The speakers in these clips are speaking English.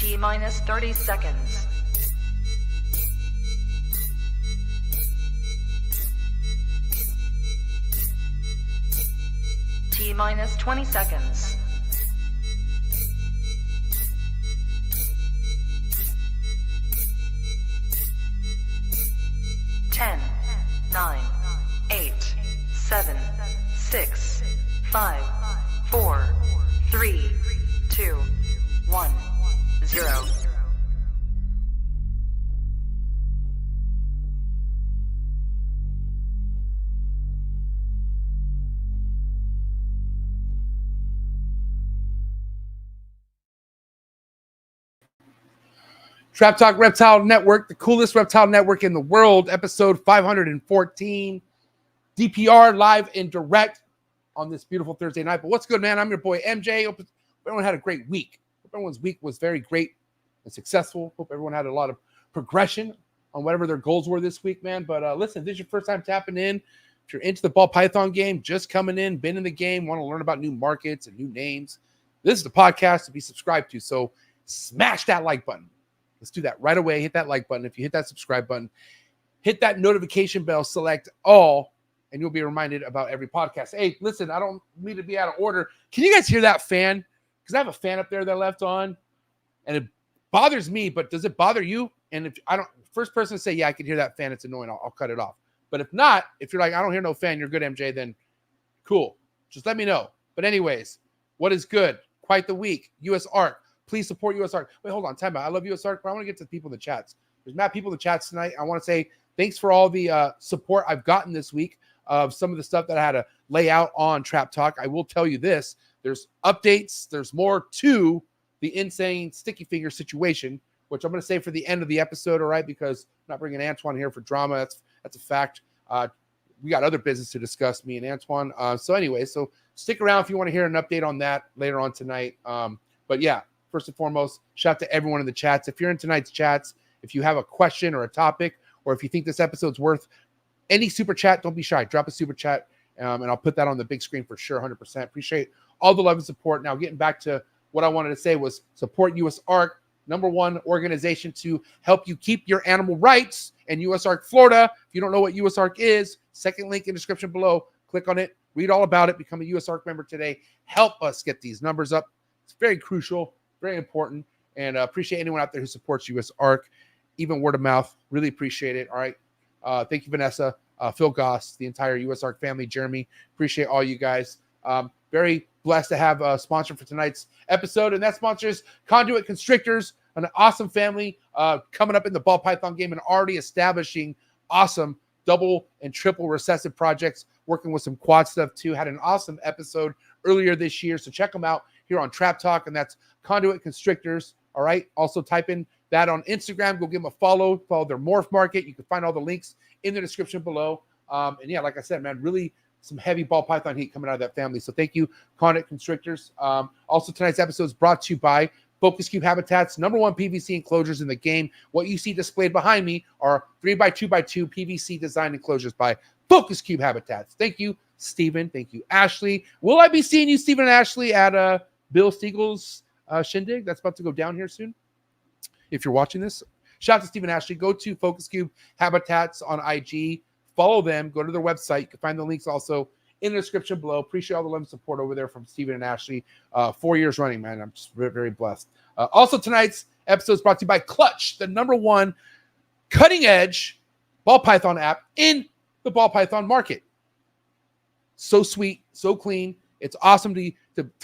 T minus 30 seconds. T minus 20 seconds. Ten, 9, 8, 7, 6, 5, 4, 3, 2, 1, 0. Trap Talk Reptile Network, the coolest reptile network in the world, episode 514. DPR live and direct on this beautiful Thursday night. But what's good, man? I'm your boy MJ. Hope everyone had a great week. Hope everyone's week was very great and successful. Hope everyone had a lot of progression on whatever their goals were this week, man. But listen, if this is your first time tapping in, if you're into the ball python game, just coming in, been in the game, want to learn about new markets and new names, this is the podcast to be subscribed to. So smash that like button. Let's do that right away. Hit that like button. If you hit that subscribe button, hit that notification bell, select all, and you'll be reminded about every podcast. Hey, listen, I don't need to be out of order. Can you guys hear that fan? Because I have a fan up there that I left on, and it bothers me, but does it bother you? And if I don't, first person to say, yeah, I can hear that fan, it's annoying, I'll cut it off. But if not, if you're like, I don't hear no fan, you're good, MJ, then cool. Just let me know. But anyways, what is good? Quite the week. US ARC. Please support US ARC. Wait, hold on. Time out. I love US ARC, but I want to get to the people in the chats. There's mad people in the chats tonight. I want to say thanks for all the support I've gotten this week of some of the stuff that I had to lay out on Trap Talk. I will tell you this. There's updates. There's more to the insane sticky finger situation, which I'm going to say for the end of the episode, all right? Because I'm not bringing Antoine here for drama. That's a fact. We got other business to discuss, me and Antoine. So anyway, so stick around if you want to hear an update on that later on tonight. But yeah. First and foremost, shout out to everyone in the chats. If you're in tonight's chats, if you have a question or a topic, or if you think this episode's worth any super chat, don't be shy. Drop a super chat, and I'll put that on the big screen for sure, 100%. Appreciate all the love and support. Now, getting back to what I wanted to say was support US ARC, #1 organization to help you keep your animal rights, and US ARC Florida. If you don't know what US ARC is, second link in the description below. Click on it. Read all about it. Become a US ARC member today. Help us get these numbers up. It's very crucial. Very important, and appreciate anyone out there who supports US ARC, even word of mouth. Really appreciate it. All right. Thank you, Vanessa, Phil Goss, the entire US ARC family, Jeremy. Appreciate all you guys. Very blessed to have a sponsor for tonight's episode, and that sponsor is Conduit Constrictors, an awesome family coming up in the ball python game and already establishing awesome double and triple recessive projects, working with some quad stuff too. Had an awesome episode earlier this year, so check them out here on Trap Talk, and that's Conduit Constrictors. All right. Also type in that on Instagram. Go give them a follow their Morph market. You can find all the links in the description below. And yeah, like I said, man, really some heavy ball python heat coming out of that family. So thank you, Conduit Constrictors. Also, tonight's episode is brought to you by Focus Cube Habitats, #1 PVC enclosures in the game. What you see displayed behind me are 3x2x2 PVC design enclosures by Focus Cube Habitats. Thank you, Stephen. Thank you, Ashley. Will I be seeing you, Stephen and Ashley, at Bill Stiegel's shindig that's about to go down here soon? If you're watching this, shout out to Stephen Ashley. Go to Focus Cube Habitats on IG. Follow them. Go to their website. You can find the links also in the description below. Appreciate all the love and support over there from Stephen and Ashley. 4 years running, man. I'm just very, very blessed. Also, tonight's episode is brought to you by Clutch, the #1 cutting-edge ball python app in the ball python market. So sweet, so clean. It's awesome to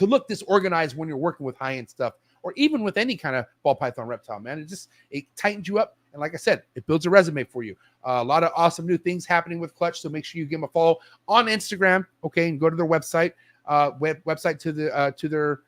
look this organized when you're working with high-end stuff, or even with any kind of ball python reptile, man. It tightens you up, and like I said, it builds a resume for you. A lot of awesome new things happening with Clutch, so make sure you give them a follow on Instagram, okay, and go to their website. Website to their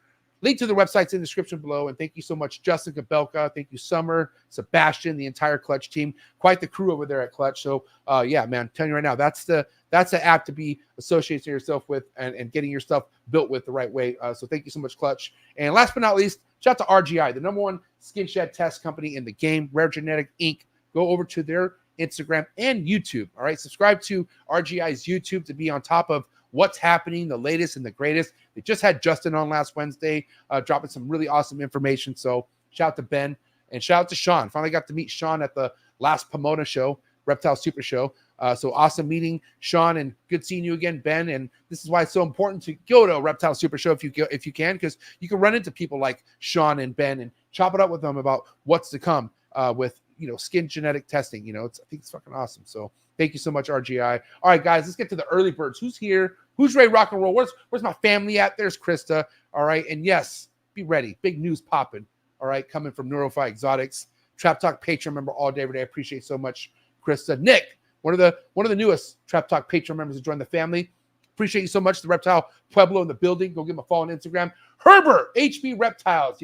link to their website's in the description below. And thank you so much, Justin Kabelka. Thank you, Summer, Sebastian, the entire Clutch team. Quite the crew over there at Clutch. So yeah, man, I'm telling you right now, that's the app to be associated yourself with and getting your stuff built with the right way. So thank you so much, Clutch. And last but not least, shout out to RGI, the #1 skin shed test company in the game, Rare Genetic Inc. Go over to their Instagram and YouTube. All right, subscribe to RGI's YouTube to be on top of what's happening, the latest and the greatest. They just had Justin on last Wednesday, dropping some really awesome information. So Shout out to Ben. And shout out to Sean. Finally got to meet Sean at the last Pomona show, Reptile Super Show. So awesome meeting Sean, and good seeing you again, Ben. And this is why it's so important to go to a Reptile Super Show if you can, because you can run into people like Sean and Ben and chop it up with them about what's to come with skin genetic testing. I think it's fucking awesome. So thank you so much, RGI. All right, guys, let's get to the early birds. Who's here? Who's ready to rock and roll? Where's my family at? There's Krista. All right, and yes, be ready. Big news popping. All right, coming from Neurophi Exotics, Trap Talk Patreon member all day every day. I appreciate so much, Krista. Nick, one of the newest Trap Talk Patreon members to join the family. Appreciate you so much. The Reptile Pueblo in the building. Go give him a follow on Instagram. Herbert, HB Reptiles.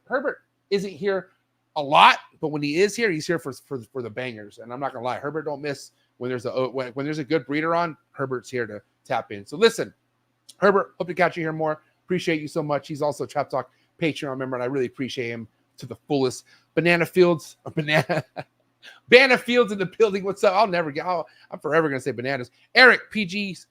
Herbert isn't here a lot, but when he is here, he's here for the bangers. And I'm not gonna lie, Herbert don't miss when there's a good breeder on. Herbert's here to tap in. So listen, Herbert, hope to catch you here more. Appreciate you so much. He's also a Trap Talk Patreon member, and I really appreciate him to the fullest. Banana Fields in the building. What's up? I'm forever gonna say bananas. Eric, PJ's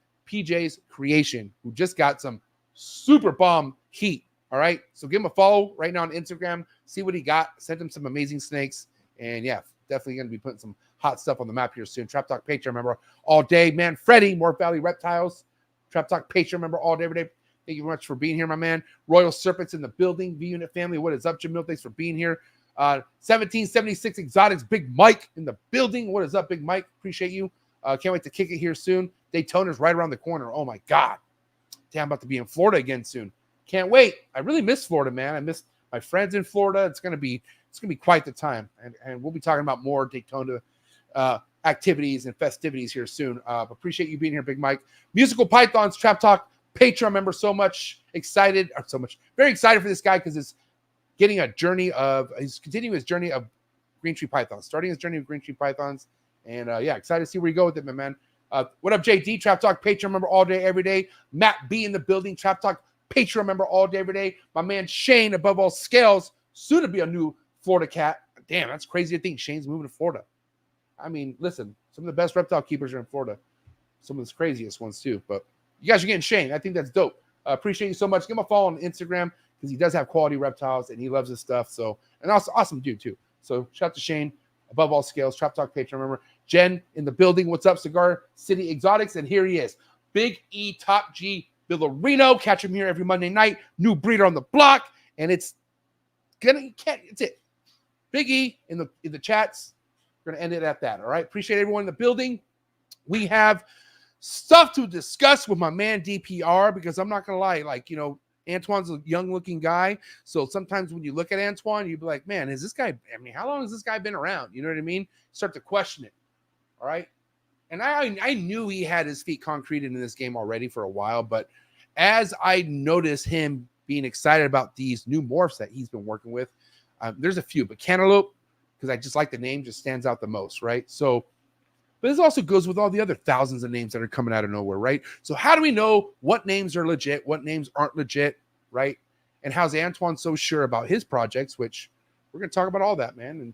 Creation, who just got some super bomb heat. All right, so give him a follow right now on Instagram. See what he got. Send him some amazing snakes, and yeah, definitely gonna be putting some hot stuff on the map here soon. Trap Talk Patreon member all day, man. Freddie, Morph Valley Reptiles, Trap Talk Patreon member all day, every day. Thank you very much for being here, my man. Royal Serpents in the building. V-Unit family, what is up, Jamil? Thanks for being here. 1776 Exotics, Big Mike in the building. What is up, Big Mike? Appreciate you. Can't wait to kick it here soon. Daytona's right around the corner. Oh, my God. Damn, I'm about to be in Florida again soon. Can't wait. I really miss Florida, man. I miss my friends in Florida. It's gonna be quite the time. And we'll be talking about more Daytona activities and festivities here soon. Appreciate you being here, Big Mike. Musical Pythons, Trap Talk Patreon member, very excited for this guy because he's continuing his journey of Green Tree Pythons, starting his journey of Green Tree Pythons, and excited to see where you go with it, my man. What up, JD? Trap Talk Patreon member all day, every day. Matt B in the building, Trap Talk Patreon member all day, every day. My man Shane, above all scales, soon to be a new Florida cat. Damn, that's crazy to think Shane's moving to Florida. I mean, listen, some of the best reptile keepers are in Florida. Some of the craziest ones too, but you guys are getting Shane. I think that's dope. Appreciate you so much. Give him a follow on Instagram because he does have quality reptiles and he loves his stuff. So, and also awesome dude too. So shout out to Shane, above all scales, Trap Talk Patreon member. Jen in the building. What's up, Cigar City Exotics? And here he is, Big E Top G Villarino. Catch him here every Monday night. New breeder on the block, and it's it. Big E in the chats. We're gonna end it at that. All right. Appreciate everyone in the building. We have stuff to discuss with my man DPR because I'm not gonna lie, Antoine's a young-looking guy, so sometimes when you look at Antoine, you'd be like, man, is this guy? I mean, how long has this guy been around? You know what I mean? Start to question it. All right. And I knew he had his feet concreted in this game already for a while, but as I noticed him being excited about these new morphs that he's been working with, there's a few, but Cantaloupe, because I just like the name, just stands out the most, right? So, but this also goes with all the other thousands of names that are coming out of nowhere, right? So how do we know what names are legit, what names aren't legit, right? And how's Antoine so sure about his projects, which we're going to talk about all that, man, and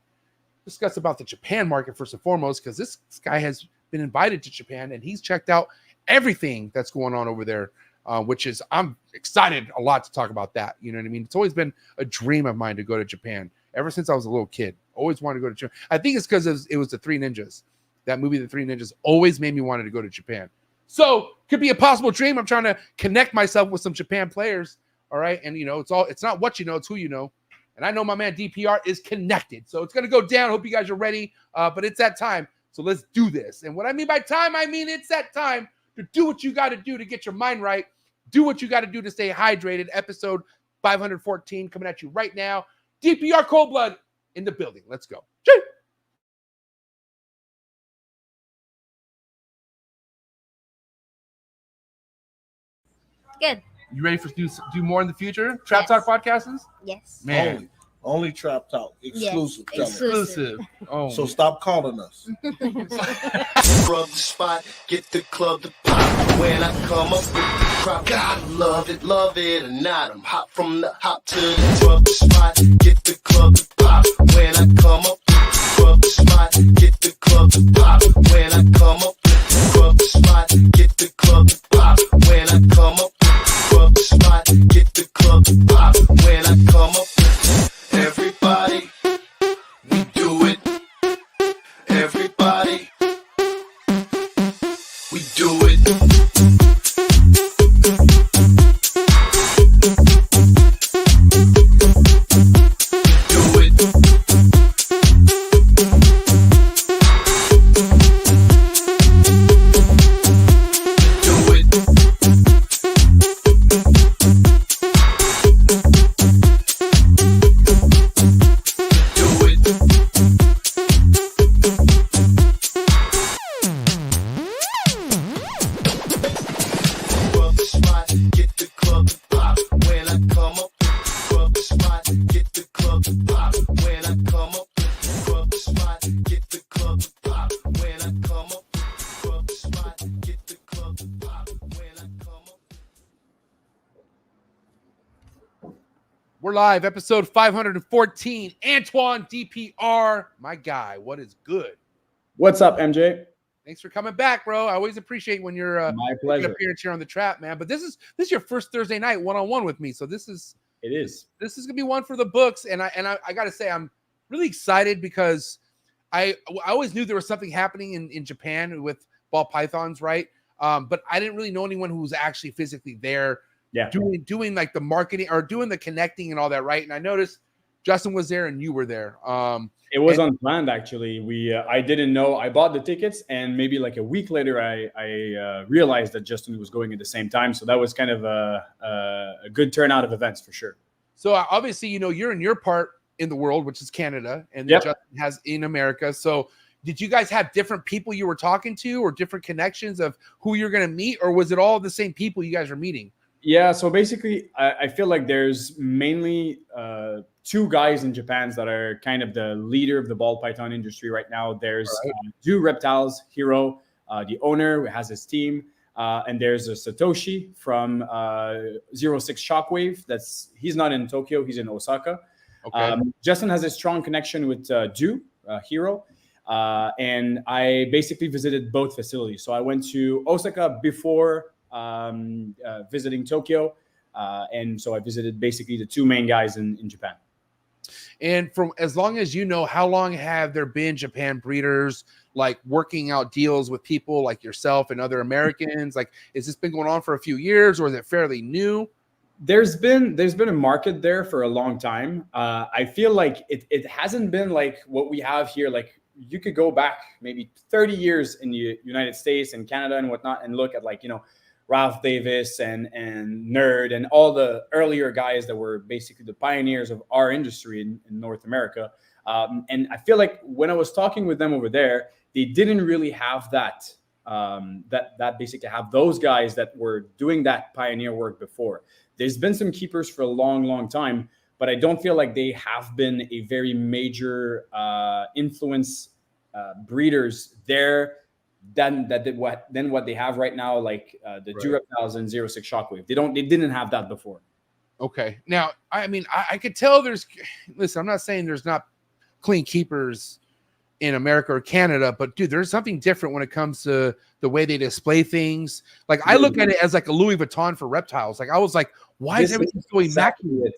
discuss about the Japan market first and foremost, because this guy has been invited to Japan and he's checked out everything that's going on over there, which is, I'm excited a lot to talk about that. You know what I mean? It's always been a dream of mine to go to Japan ever since I was a little kid. Always wanted to go to Japan. I think it's because it was the Three Ninjas. That movie, The Three Ninjas, always made me want to go to Japan. So could be a possible dream. I'm trying to connect myself with some Japan players. All right. And it's not what you know, it's who you know. And I know my man DPR is connected. So it's going to go down. Hope you guys are ready. But it's that time. So let's do this. And what I mean by time, I mean it's that time to do what you got to do to get your mind right. Do what you got to do to stay hydrated. Episode 514 coming at you right now. DPR Coldblood in the building. Let's go. Choo! Good. You ready for do more in the future? Trap Talk podcasts? Yes. Man. Only Trap Talk. Exclusive. Yes. Exclusive. Oh. So stop calling us. Rub the spot, get the club to pop. When I come up with the crop, God love it or not. I'm hot from the hop to the rub the spot, get the club to pop. When I come up with the rub the spot, get the club to pop. When I come up with the rub the spot, get the club to pop. When I come up with the rub the spot, get the club to pop. When I come up with We're live, episode 514. Antoine, DPR, my guy. What is good? What's up, MJ? Thanks for coming back, bro. I always appreciate when you're My pleasure. an appearance here on the trap, man. But this is your first Thursday night one-on-one with me, so this is gonna be one for the books. And I gotta say, I'm really excited because I always knew there was something happening in Japan with ball pythons, right? But I didn't really know anyone who was actually physically there. Yeah, doing like the marketing or doing the connecting and all that, right? And I noticed Justin was there and you were there. It was unplanned, actually. I didn't know. I bought the tickets, and maybe like a week later, I realized that Justin was going at the same time. So that was kind of a good turnout of events for sure. So obviously, you're in your part in the world, which is Canada, and Justin has in America. So did you guys have different people you were talking to, or different connections of who you're going to meet, or was it all the same people you guys were meeting? Yeah, so basically, I feel like there's mainly two guys in Japan that are kind of the leader of the ball python industry right now. There's Reptiles, Hiro, the owner who has his team, and there's a Satoshi from 06 Shockwave. He's not in Tokyo, he's in Osaka. Okay. Justin has a strong connection with Hiro, and I basically visited both facilities. So I went to Osaka before visiting Tokyo, and so I visited basically the two main guys in Japan. And from as long as you know, how long have there been Japan breeders like working out deals with people like yourself and other Americans? Like, has this been going on for a few years, or is it fairly new? There's been a market there for a long time. I feel like it hasn't been like what we have here. Like, you could go back maybe 30 years in the United States and Canada and whatnot and look at, like, Ralph Davis and Nerd and all the earlier guys that were basically the pioneers of our industry in North America. And I feel like when I was talking with them over there, they didn't really have that basically have those guys that were doing that pioneer work before. There's been some keepers for a long, long time, but I don't feel like they have been a very major influence breeders there than what they have right now, like the Reptiles and 06 Shockwave. They didn't have that before. Okay. Now, I mean, I could tell listen, I'm not saying there's not clean keepers in America or Canada, but dude, there's something different when it comes to the way they display things. Like, I look at it as like a Louis Vuitton for reptiles. Like, I was like, why is everything so immaculate?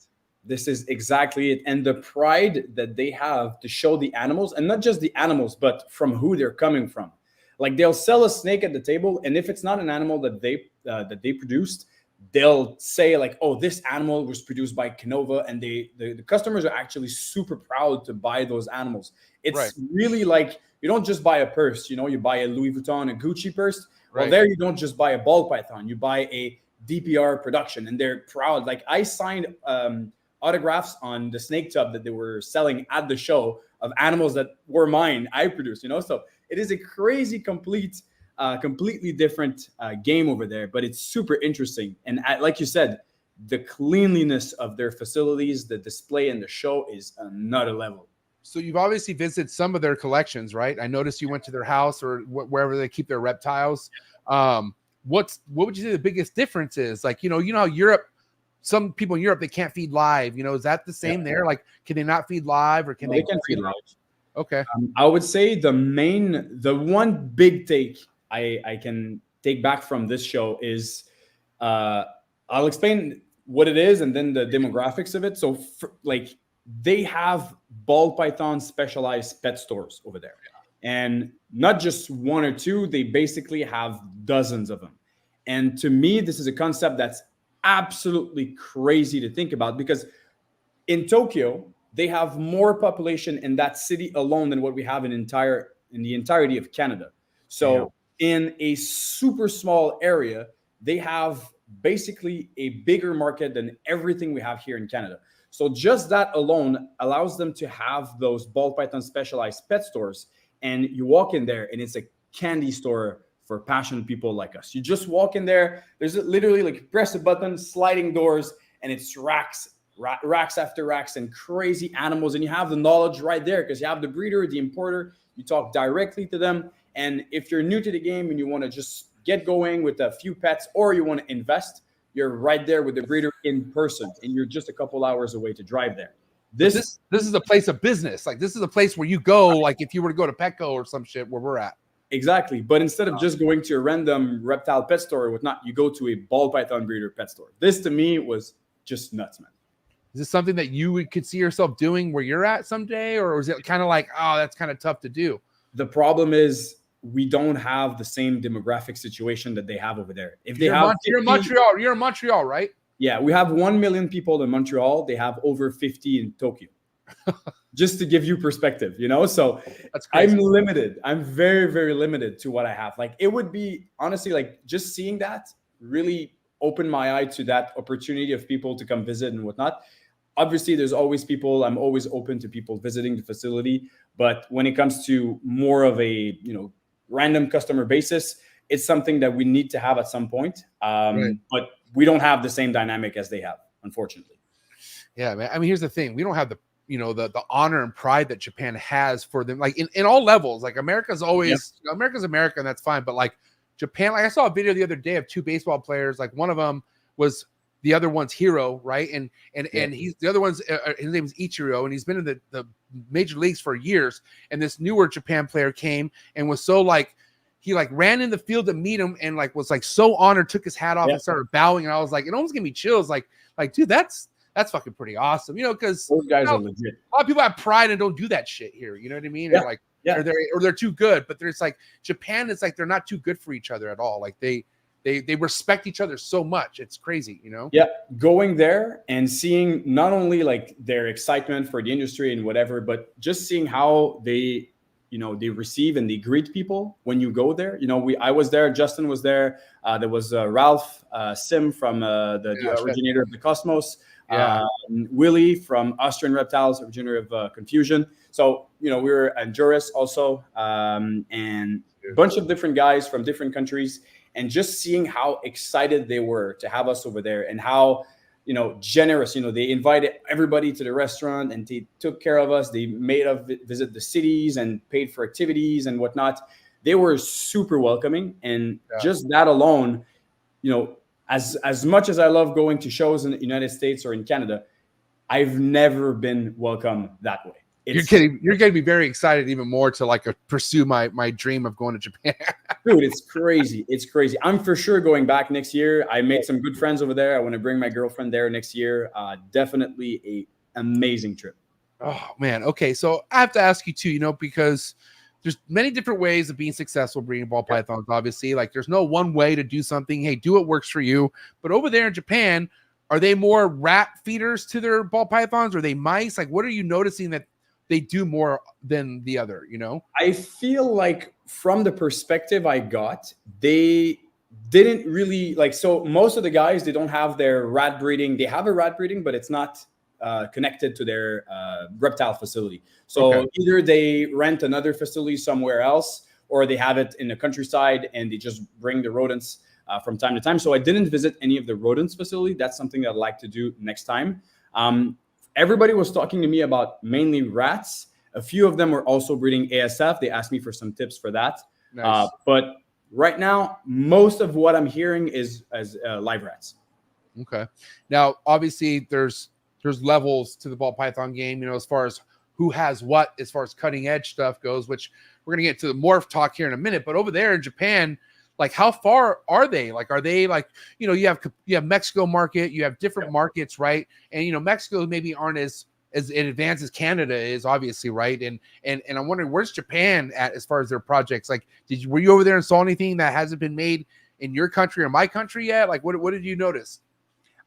This is exactly it. And the pride that they have to show the animals, and not just the animals, but from who they're coming from. Like, they'll sell a snake at the table, and if it's not an animal that they produced, they'll say like, "Oh, this animal was produced by Canova," and the customers are actually super proud to buy those animals. It's really like, you don't just buy a purse, you buy a Louis Vuitton, a Gucci purse. Well, there you don't just buy a ball python, you buy a DPR production, and they're proud. Like, I signed autographs on the snake tub that they were selling at the show of animals that were mine, I produced, so it is a crazy, completely different game over there, but it's super interesting. And like you said, the cleanliness of their facilities, the display and the show is another level. So you've obviously visited some of their collections, right? I noticed you went to their house or wherever they keep their reptiles. What would you say the biggest difference is? Like, how Europe, some people in Europe, they can't feed live. Is that the same there? Like, can they not feed live, or can they feed live? Okay. I would say the one big take I can take back from this show is, I'll explain what it is and then the demographics of it. So they have ball python specialized pet stores over there, and not just one or two, they basically have dozens of them. And to me, this is a concept that's absolutely crazy to think about, because in Tokyo, they have more population in that city alone than what we have in the entirety of Canada. So in a super small area, they have basically a bigger market than everything we have here in Canada. So just that alone allows them to have those ball python specialized pet stores. And you walk in there and it's a candy store for passionate people like us. You just walk in there. There's literally, like, press a button, sliding doors, and it's racks after racks and crazy animals. And you have the knowledge right there because you have the breeder, the importer. You talk directly to them. And if you're new to the game and you want to just get going with a few pets, or you want to invest, you're right there with the breeder in person, and you're just a couple hours away to drive there. This is a place of business. Like this is a place where you go, like if you were to go to Petco or some shit where we're at. Exactly. But instead of just going to a random reptile pet store or whatnot, you go to a ball python breeder pet store. This to me was just nuts, man. Is this something that you could see yourself doing where you're at someday? Or is it kind of like, oh, that's kind of tough to do? The problem is we don't have the same demographic situation that they have over there. If they you're in Montreal. You're in Montreal, right? Yeah, we have 1 million people in Montreal. They have over 50 in Tokyo. Just to give you perspective, you know? So that's crazy. I'm limited. I'm very, very limited to what I have. Like it would be honestly like just seeing that really opened my eye to that opportunity of people to come visit and whatnot. Obviously, there's always people. I'm always open to people visiting the facility. But when it comes to more of a, random customer basis, it's something that we need to have at some point. Right. But we don't have the same dynamic as they have, unfortunately. Yeah, man. I mean, here's the thing. We don't have the honor and pride that Japan has for them, like in all levels. Like America's always, America's America, and that's fine. But like Japan, like I saw a video the other day of two baseball players. Like one of them was the other one's hero, right? And he's the other one's his name is Ichiro, and he's been in the major leagues for years. And this newer Japan player came and was so like he like ran in the field to meet him and like was like so honored, took his hat off and started bowing. And I was like, it almost gave me chills. Like dude, that's fucking pretty awesome, because those guys are legit. A lot of people have pride and don't do that shit here. You know what I mean? Yeah. Or like, or they're too good. But there's like Japan, it's like they're not too good for each other at all. Like they respect each other so much. It's crazy, Yeah, going there and seeing not only like their excitement for the industry and whatever, but just seeing how they, they receive and they greet people when you go there. I was there. Justin was there. There was Ralph Sim from the originator of the Cosmos. Willie from Austrian Reptiles, originator of Confusion. So, we were at Juris also, and a bunch of different guys from different countries, and just seeing how excited they were to have us over there and how, generous, they invited everybody to the restaurant and they took care of us. They made us visit the cities and paid for activities and whatnot. They were super welcoming. And just that alone, as much as I love going to shows in the United States or in Canada, I've never been welcomed that way. You're kidding. You're going to be very excited even more to like pursue my dream of going to Japan. Dude, it's crazy. It's crazy. I'm for sure going back next year. I made some good friends over there. I want to bring my girlfriend there next year. Definitely a amazing trip. Oh, man. Okay. So I have to ask you too, because there's many different ways of being successful breeding ball pythons, obviously. Like there's no one way to do something. Hey, do what works for you. But over there in Japan, are they more rat feeders to their ball pythons? Or are they mice? Like what are you noticing that they do more than the other, I feel like from the perspective I got, they didn't really like, so most of the guys, they don't have their rat breeding. They have a rat breeding, but it's not connected to their reptile facility. So either they rent another facility somewhere else, or they have it in the countryside and they just bring the rodents from time to time. So I didn't visit any of the rodents facility. That's something that I'd like to do next time. Everybody was talking to me about mainly rats. A few of them were also breeding ASF. They asked me for some tips for that. Nice. But right now, most of what I'm hearing is as live rats. Okay. Now, obviously, there's levels to the ball python game, as far as who has what, as far as cutting edge stuff goes, which we're going to get to the morph talk here in a minute. But over there in Japan, like how far are they? Like, are they like, you have Mexico market, you have different markets, right? And, Mexico maybe aren't as advanced as Canada is, obviously, right? And I'm wondering, where's Japan at as far as their projects? Like, were you over there and saw anything that hasn't been made in your country or my country yet? Like, what did you notice?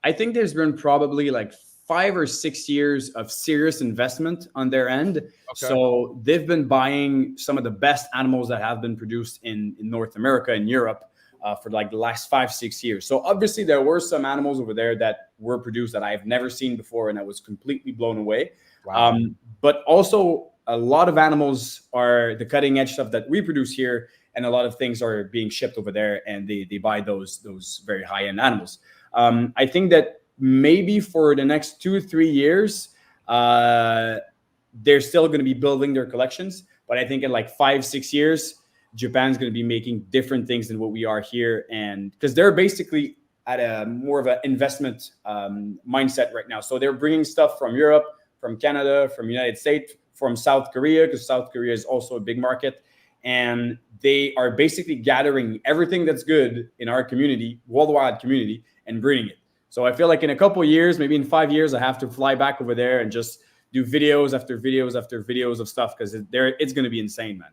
I think there's been probably like 5 or 6 years of serious investment on their end. Okay. So they've been buying some of the best animals that have been produced in North America and Europe for like the last 5-6 years. So obviously there were some animals over there that were produced that I've never seen before, and I was completely blown away. Wow. But also a lot of animals are the cutting edge stuff that we produce here, and a lot of things are being shipped over there, and they buy those very high-end animals. I think that maybe for the next 2-3 years, they're still going to be building their collections. But I think in like 5-6 years, Japan's going to be making different things than what we are here. And because they're basically at a more of an investment mindset right now. So they're bringing stuff from Europe, from Canada, from United States, from South Korea, because South Korea is also a big market. And they are basically gathering everything that's good in our community, worldwide community, and bringing it. So I feel like in a couple of years, maybe in 5 years, I have to fly back over there and just do videos after videos after videos of stuff, because it's going to be insane, man.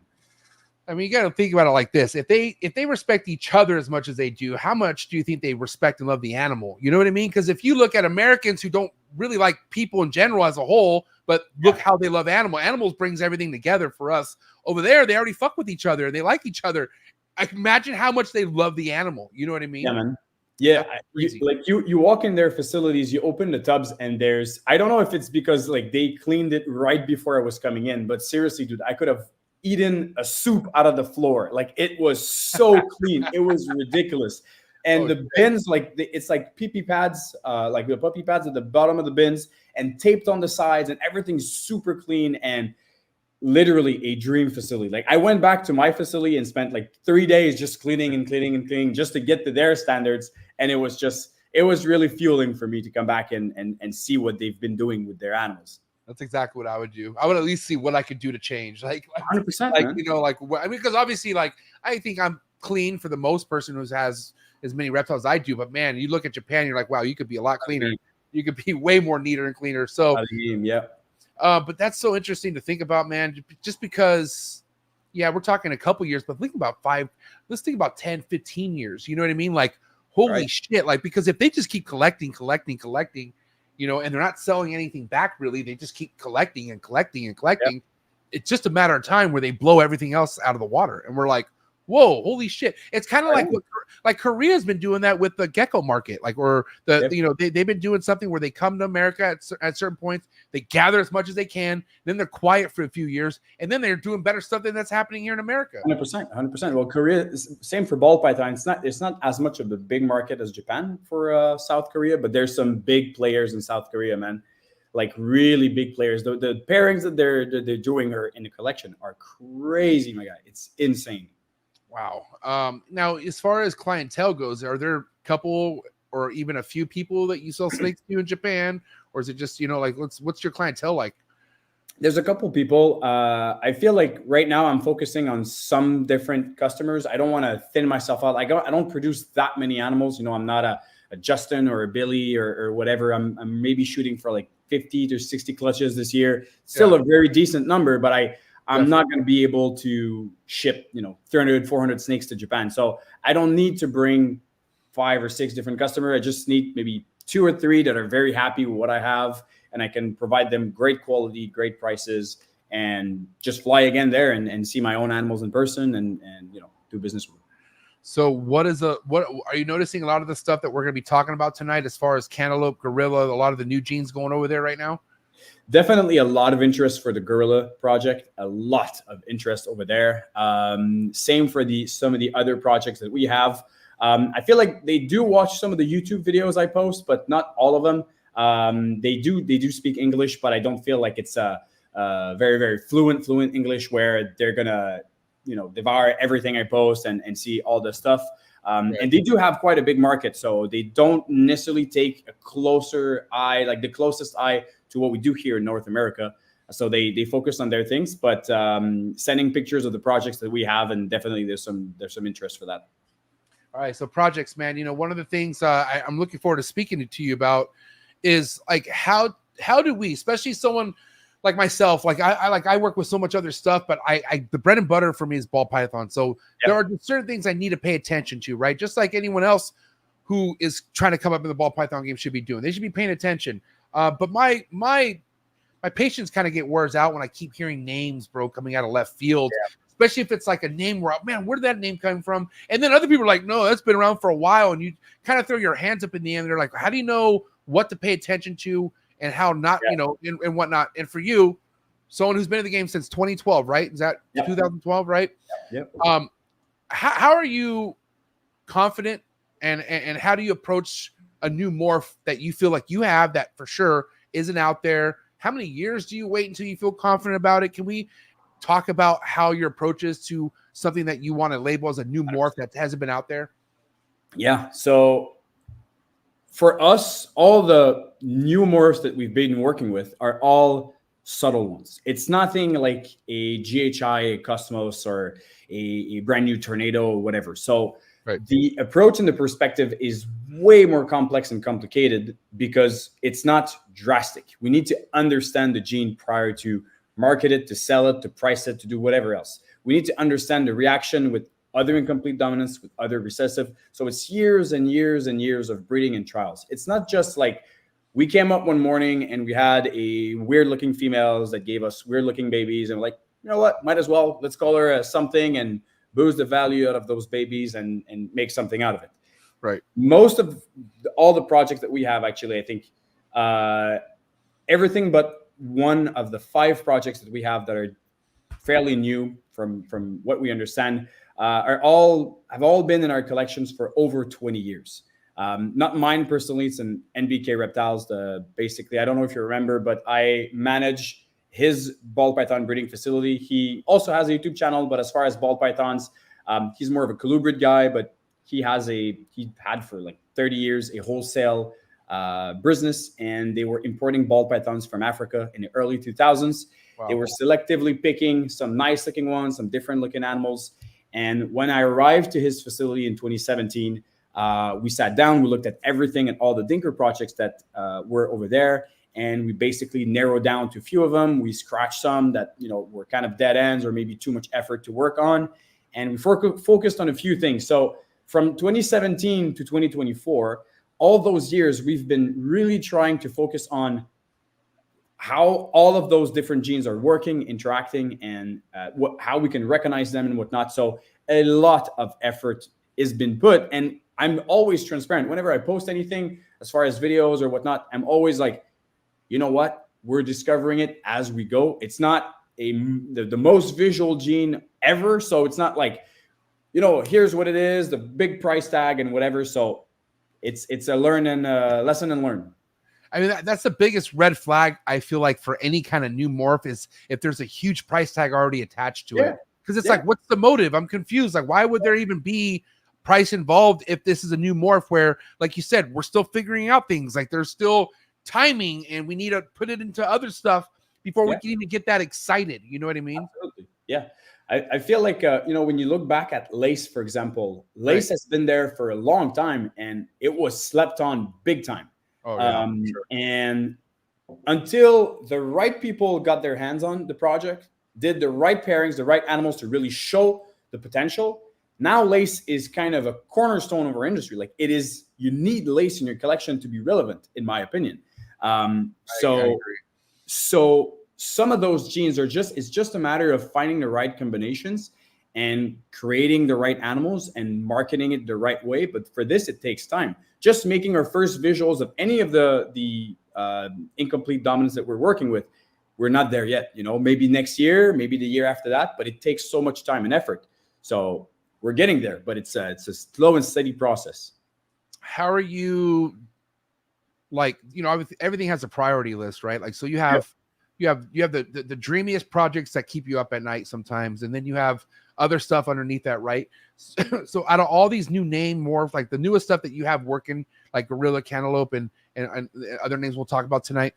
I mean, you got to think about it like this. If they respect each other as much as they do, how much do you think they respect and love the animal? You know what I mean? Because if you look at Americans who don't really like people in general as a whole, but look how they love animals brings everything together for us. Over there, they already fuck with each other. They like each other. I can imagine how much they love the animal. You know what I mean? Yeah, man. Yeah, you walk in their facilities, you open the tubs, and I don't know if it's because like they cleaned it right before I was coming in, but seriously, dude, I could have eaten a soup out of the floor. Like, it was so clean. It was ridiculous. And the bins, like it's like pee-pee pads, like the puppy pads at the bottom of the bins, and taped on the sides, and everything's super clean, and literally a dream facility. Like, I went back to my facility and spent like 3 days just cleaning and cleaning and cleaning just to get to their standards. And it was really fueling for me to come back and see what they've been doing with their animals. That's exactly what I would do. I would at least see what I could do to change. Like 100%, like, man. you know, like, I mean, because obviously, like, I think I'm clean for the most person who has as many reptiles as I do. But man, you look at Japan, you're like, wow, you could be a lot cleaner. You could be way more neater and cleaner. So, yeah. But that's so interesting to think about, man, just because, yeah, we're talking a couple years, but think about let's think about 10, 15 years. You know what I mean? Like, holy shit. Like, because if they just keep collecting, you know, and they're not selling anything back, really, they just keep collecting and collecting and collecting. Yep. It's just a matter of time where they blow everything else out of the water. And we're like, whoa, holy shit. It's kind of like Korea's been doing that with the gecko market, like, or you know, they've been doing something where they come to America at certain points, they gather as much as they can, then they're quiet for a few years, and then they're doing better stuff than that's happening here in America. 100%. Well, Korea is same for ball python. It's not as much of a big market as Japan for South Korea, but there's some big players in South Korea, man. Like, really big players. The pairings that they're doing in the collection are crazy, my guy. It's insane. Wow. Now, as far as clientele goes, are there a couple or even a few people that you sell snakes to in Japan? Or is it just, you know, like, what's your clientele like? There's a couple people. I feel like right now I'm focusing on some different customers. I don't want to thin myself out. I don't produce that many animals. You know, I'm not a Justin or a Billy or whatever. I'm maybe shooting for like 50 to 60 clutches this year. Still a very decent number, but I'm not going to be able to ship, you know, 300, 400 snakes to Japan. So I don't need to bring 5 or 6 different customers. I just need maybe 2 or 3 that are very happy with what I have, and I can provide them great quality, great prices, and just fly again there and see my own animals in person and you know, do business with them. So what are you noticing a lot of the stuff that we're going to be talking about tonight as far as cantaloupe, gorilla, a lot of the new genes going over there right now? Definitely a lot of interest for the gorilla project, a lot of interest over there. Same for some of the other projects that we have. I feel like they do watch some of the YouTube videos I post, but not all of them. They do speak English, but I don't feel like it's a very, very fluent English where they're gonna, you know, devour everything I post and see all the stuff. And they do have quite a big market, so they don't necessarily take a closer eye, like the closest eye to what we do here in North America. So they focus on their things, but sending pictures of the projects that we have, and definitely there's some interest for that. All right, so projects, man. You know, one of the things I'm looking forward to speaking to you about is like how do we, especially someone like myself, like I work with so much other stuff, but I the bread and butter for me is ball python. So there are certain things I need to pay attention to, right? Just like anyone else who is trying to come up in the ball python game should be doing. They should be paying attention. But my patience kind of wears out when I keep hearing names, bro, coming out of left field. Especially if it's like a name where, man, where did that name come from? And then other people are like, no, that's been around for a while. And you kind of throw your hands up in the air. And they're like, how do you know what to pay attention to and how not, you know, and whatnot? And for you, someone who's been in the game since 2012, right? Is that 2012, right? Yep. How are you confident and how do you approach a new morph that you feel like you have that for sure isn't out there? How many years do you wait until you feel confident about it? Can we talk about how your approach is to something that you want to label as a new morph that hasn't been out there? Yeah. So for us, all the new morphs that we've been working with are all subtle ones. It's nothing like a GHI, a Cosmos, or a brand new Tornado or whatever. So the approach and the perspective is way more complex and complicated because it's not drastic. We need to understand the gene prior to market it, to sell it, to price it, to do whatever else. We need to understand the reaction with other incomplete dominance, with other recessive. So it's years and years and years of breeding and trials. It's not just like we came up one morning and we had a weird looking females that gave us weird looking babies, and we're like, you know what, might as well, let's call her something and boost the value out of those babies and make something out of it. Right. Most of all the projects that we have, actually, I think everything but one of the 5 projects that we have that are fairly new from what we understand have all been in our collections for over 20 years. Not mine personally, it's an NBK Reptiles. Basically, I don't know if you remember, but I manage his ball python breeding facility. He also has a YouTube channel, but as far as ball pythons, he's more of a colubrid guy, but he had for like 30 years a wholesale business, and they were importing ball pythons from Africa in the early 2000s. Wow. They were selectively picking some nice looking ones, some different looking animals. And when I arrived to his facility in 2017, we sat down, we looked at everything and all the Dinker projects that were over there. And we basically narrowed down to a few of them. We scratched some that, were kind of dead ends or maybe too much effort to work on. And we focused on a few things. So from 2017 to 2024, all those years, we've been really trying to focus on how all of those different genes are working, interacting, and how we can recognize them and whatnot. So a lot of effort has been put. And I'm always transparent. Whenever I post anything as far as videos or whatnot, I'm always like, you know what? We're discovering it as we go. It's not the most visual gene ever. So it's not like, here's what it is, the big price tag and whatever. So it's a lesson and learn. I mean, that's the biggest red flag, I feel like, for any kind of new morph is if there's a huge price tag already attached to it. Because it's like, what's the motive? I'm confused. Like, why would there even be price involved if this is a new morph where, like you said, we're still figuring out things? Like, there's still timing and we need to put it into other stuff before we can even get that excited. You know what I mean? Absolutely. Yeah. I feel like, when you look back at Lace, for example, Lace has been there for a long time and it was slept on big time. Oh, yeah, sure. And until the right people got their hands on the project, did the right pairings, the right animals to really show the potential, now Lace is kind of a cornerstone of our industry. Like, you need Lace in your collection to be relevant, in my opinion. I agree. So some of those genes it's just a matter of finding the right combinations and creating the right animals and marketing it the right way. But for this, it takes time. Just making our first visuals of any of the incomplete dominance that we're working with, we're not there yet. Maybe next year, maybe the year after that, but it takes so much time and effort. So we're getting there, but it's a slow and steady process. How are you? Like, everything has a priority list, right? Like, so you have the dreamiest projects that keep you up at night sometimes, and then you have other stuff underneath that, right? So out of all these new name morphs, like the newest stuff that you have working, like Gorilla, Cantaloupe, and other names we'll talk about tonight,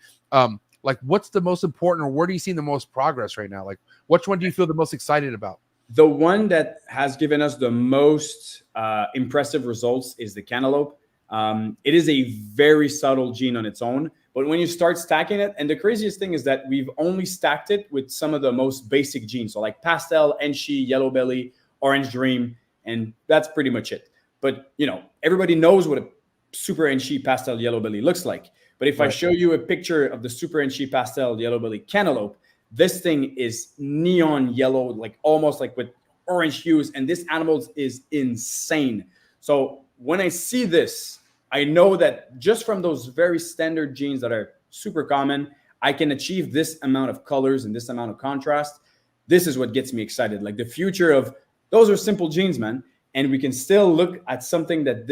like, what's the most important, or where do you see the most progress right now? Like, which one do you feel the most excited about? The one that has given us the most impressive results is the Cantaloupe. It is a very subtle gene on its own, but when you start stacking it, and the craziest thing is that we've only stacked it with some of the most basic genes. So like Pastel, Enshi, Yellow Belly, Orange Dream, and that's pretty much it. But, everybody knows what a Super Enshi Pastel Yellow Belly looks like. But if I show you a picture of the Super Enshi Pastel Yellow Belly Cantaloupe, this thing is neon yellow, like almost like with orange hues. And this animal is insane. So when I see this, I know that just from those very standard genes that are super common, I can achieve this amount of colors and this amount of contrast. This is what gets me excited. Like, the future of those are simple genes, man. And we can still look at something that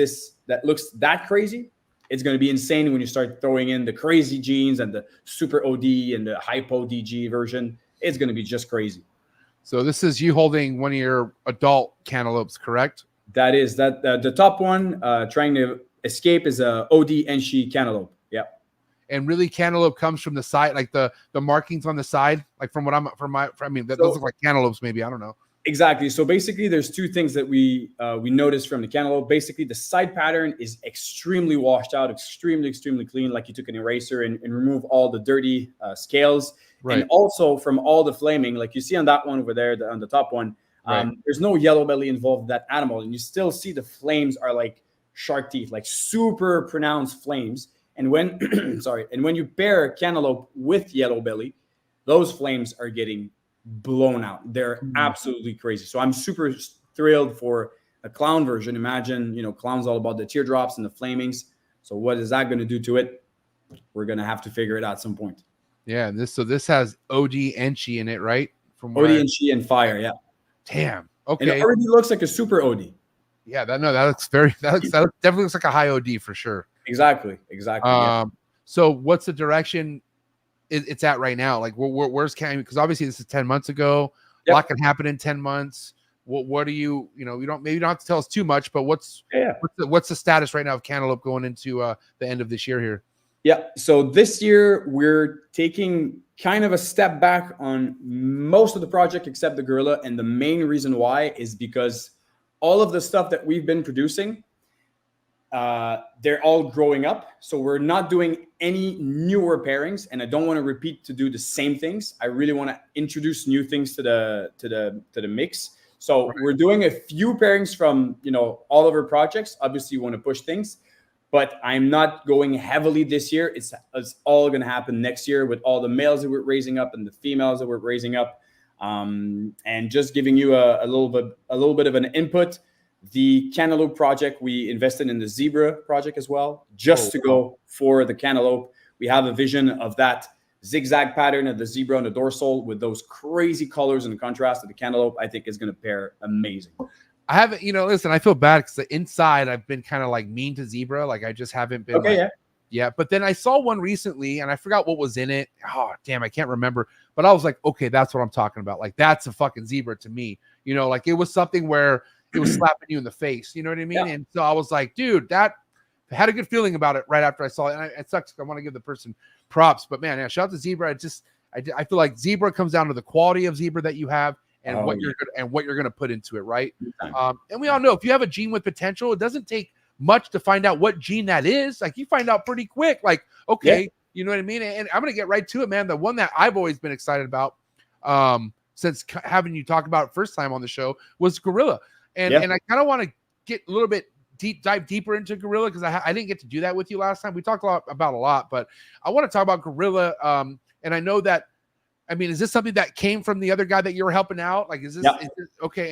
looks that crazy. It's going to be insane when you start throwing in the crazy genes and the super OD and the hypo DG version. It's going to be just crazy. So this is you holding one of your adult cantaloupes, correct? That is the top one, trying to Escape is a OD Enchi cantaloupe. Yeah. And really, cantaloupe comes from the side, like the markings on the side, like from what I mean, those look like cantaloupes, maybe. I don't know. Exactly. So basically, there's two things that we noticed from the cantaloupe. Basically, the side pattern is extremely washed out, extremely clean, like you took an eraser and remove all the dirty scales. Right. And also from all the flaming, like you see on that one over there, on the top one, there's no yellow belly involved in that animal, and you still see the flames are like shark teeth, like super pronounced flames. And when when you pair cantaloupe with yellow belly, those flames are getting blown out. They're absolutely crazy. So I'm super thrilled for a clown version. Imagine, clown's all about the teardrops and the flamings. So what is that going to do to it? We're going to have to figure it out at some point. Yeah, this has OD Enchi in it, right? From OD Enchi and fire, yeah. Damn. Okay. And it already looks like a super OD. Yeah, that definitely looks like a high OD for sure. Exactly. Yeah. So what's the direction it's at right now? Like, where's Cam? Because obviously this is 10 months ago. A lot can happen in 10 months. What do you don't have to tell us too much, but what's the status right now of Cantaloupe going into the end of this year here? Yeah. So this year we're taking kind of a step back on most of the project except the gorilla, and the main reason why is because all of the stuff that we've been producing, they're all growing up. So we're not doing any newer pairings, and I don't want to repeat to do the same things. I really want to introduce new things to the mix. So we're doing a few pairings from, all of our projects. Obviously, you want to push things, but I'm not going heavily this year. It's all going to happen next year with all the males that we're raising up and the females that we're raising up. And just giving you a little bit of an input. The cantaloupe project, we invested in the zebra project as well, just to go for the cantaloupe. We have a vision of that zigzag pattern of the zebra on the dorsal with those crazy colors and contrast of the cantaloupe. I think is going to pair amazing. I haven't, listen, I feel bad because the inside I've been kind of like mean to zebra. Like I just haven't been. Yeah. But then I saw one recently and I forgot what was in it. Oh, damn, I can't remember. But I was like, okay, that's what I'm talking about. Like that's a fucking zebra to me. Like it was something where it was slapping you in the face. You know what I mean? Yeah. And so I was like, dude, I had a good feeling about it right after I saw it. And it sucks. I want to give the person props, but man, shout out to zebra. I feel like zebra comes down to the quality of zebra that you have and what you're going to put into it. Right. And we all know if you have a gene with potential, it doesn't take much to find out what gene that is. Like you find out pretty quick, like, okay, you know what I mean? And I'm going to get right to it, man. The one that I've always been excited about, since having you talk about it first time on the show was gorilla. And I kind of want to get a little bit dive deeper into gorilla because I didn't get to do that with you last time. We talked about a lot, but I want to talk about gorilla. And I know that, I mean, is this something that came from the other guy that you were helping out? Like, is this okay?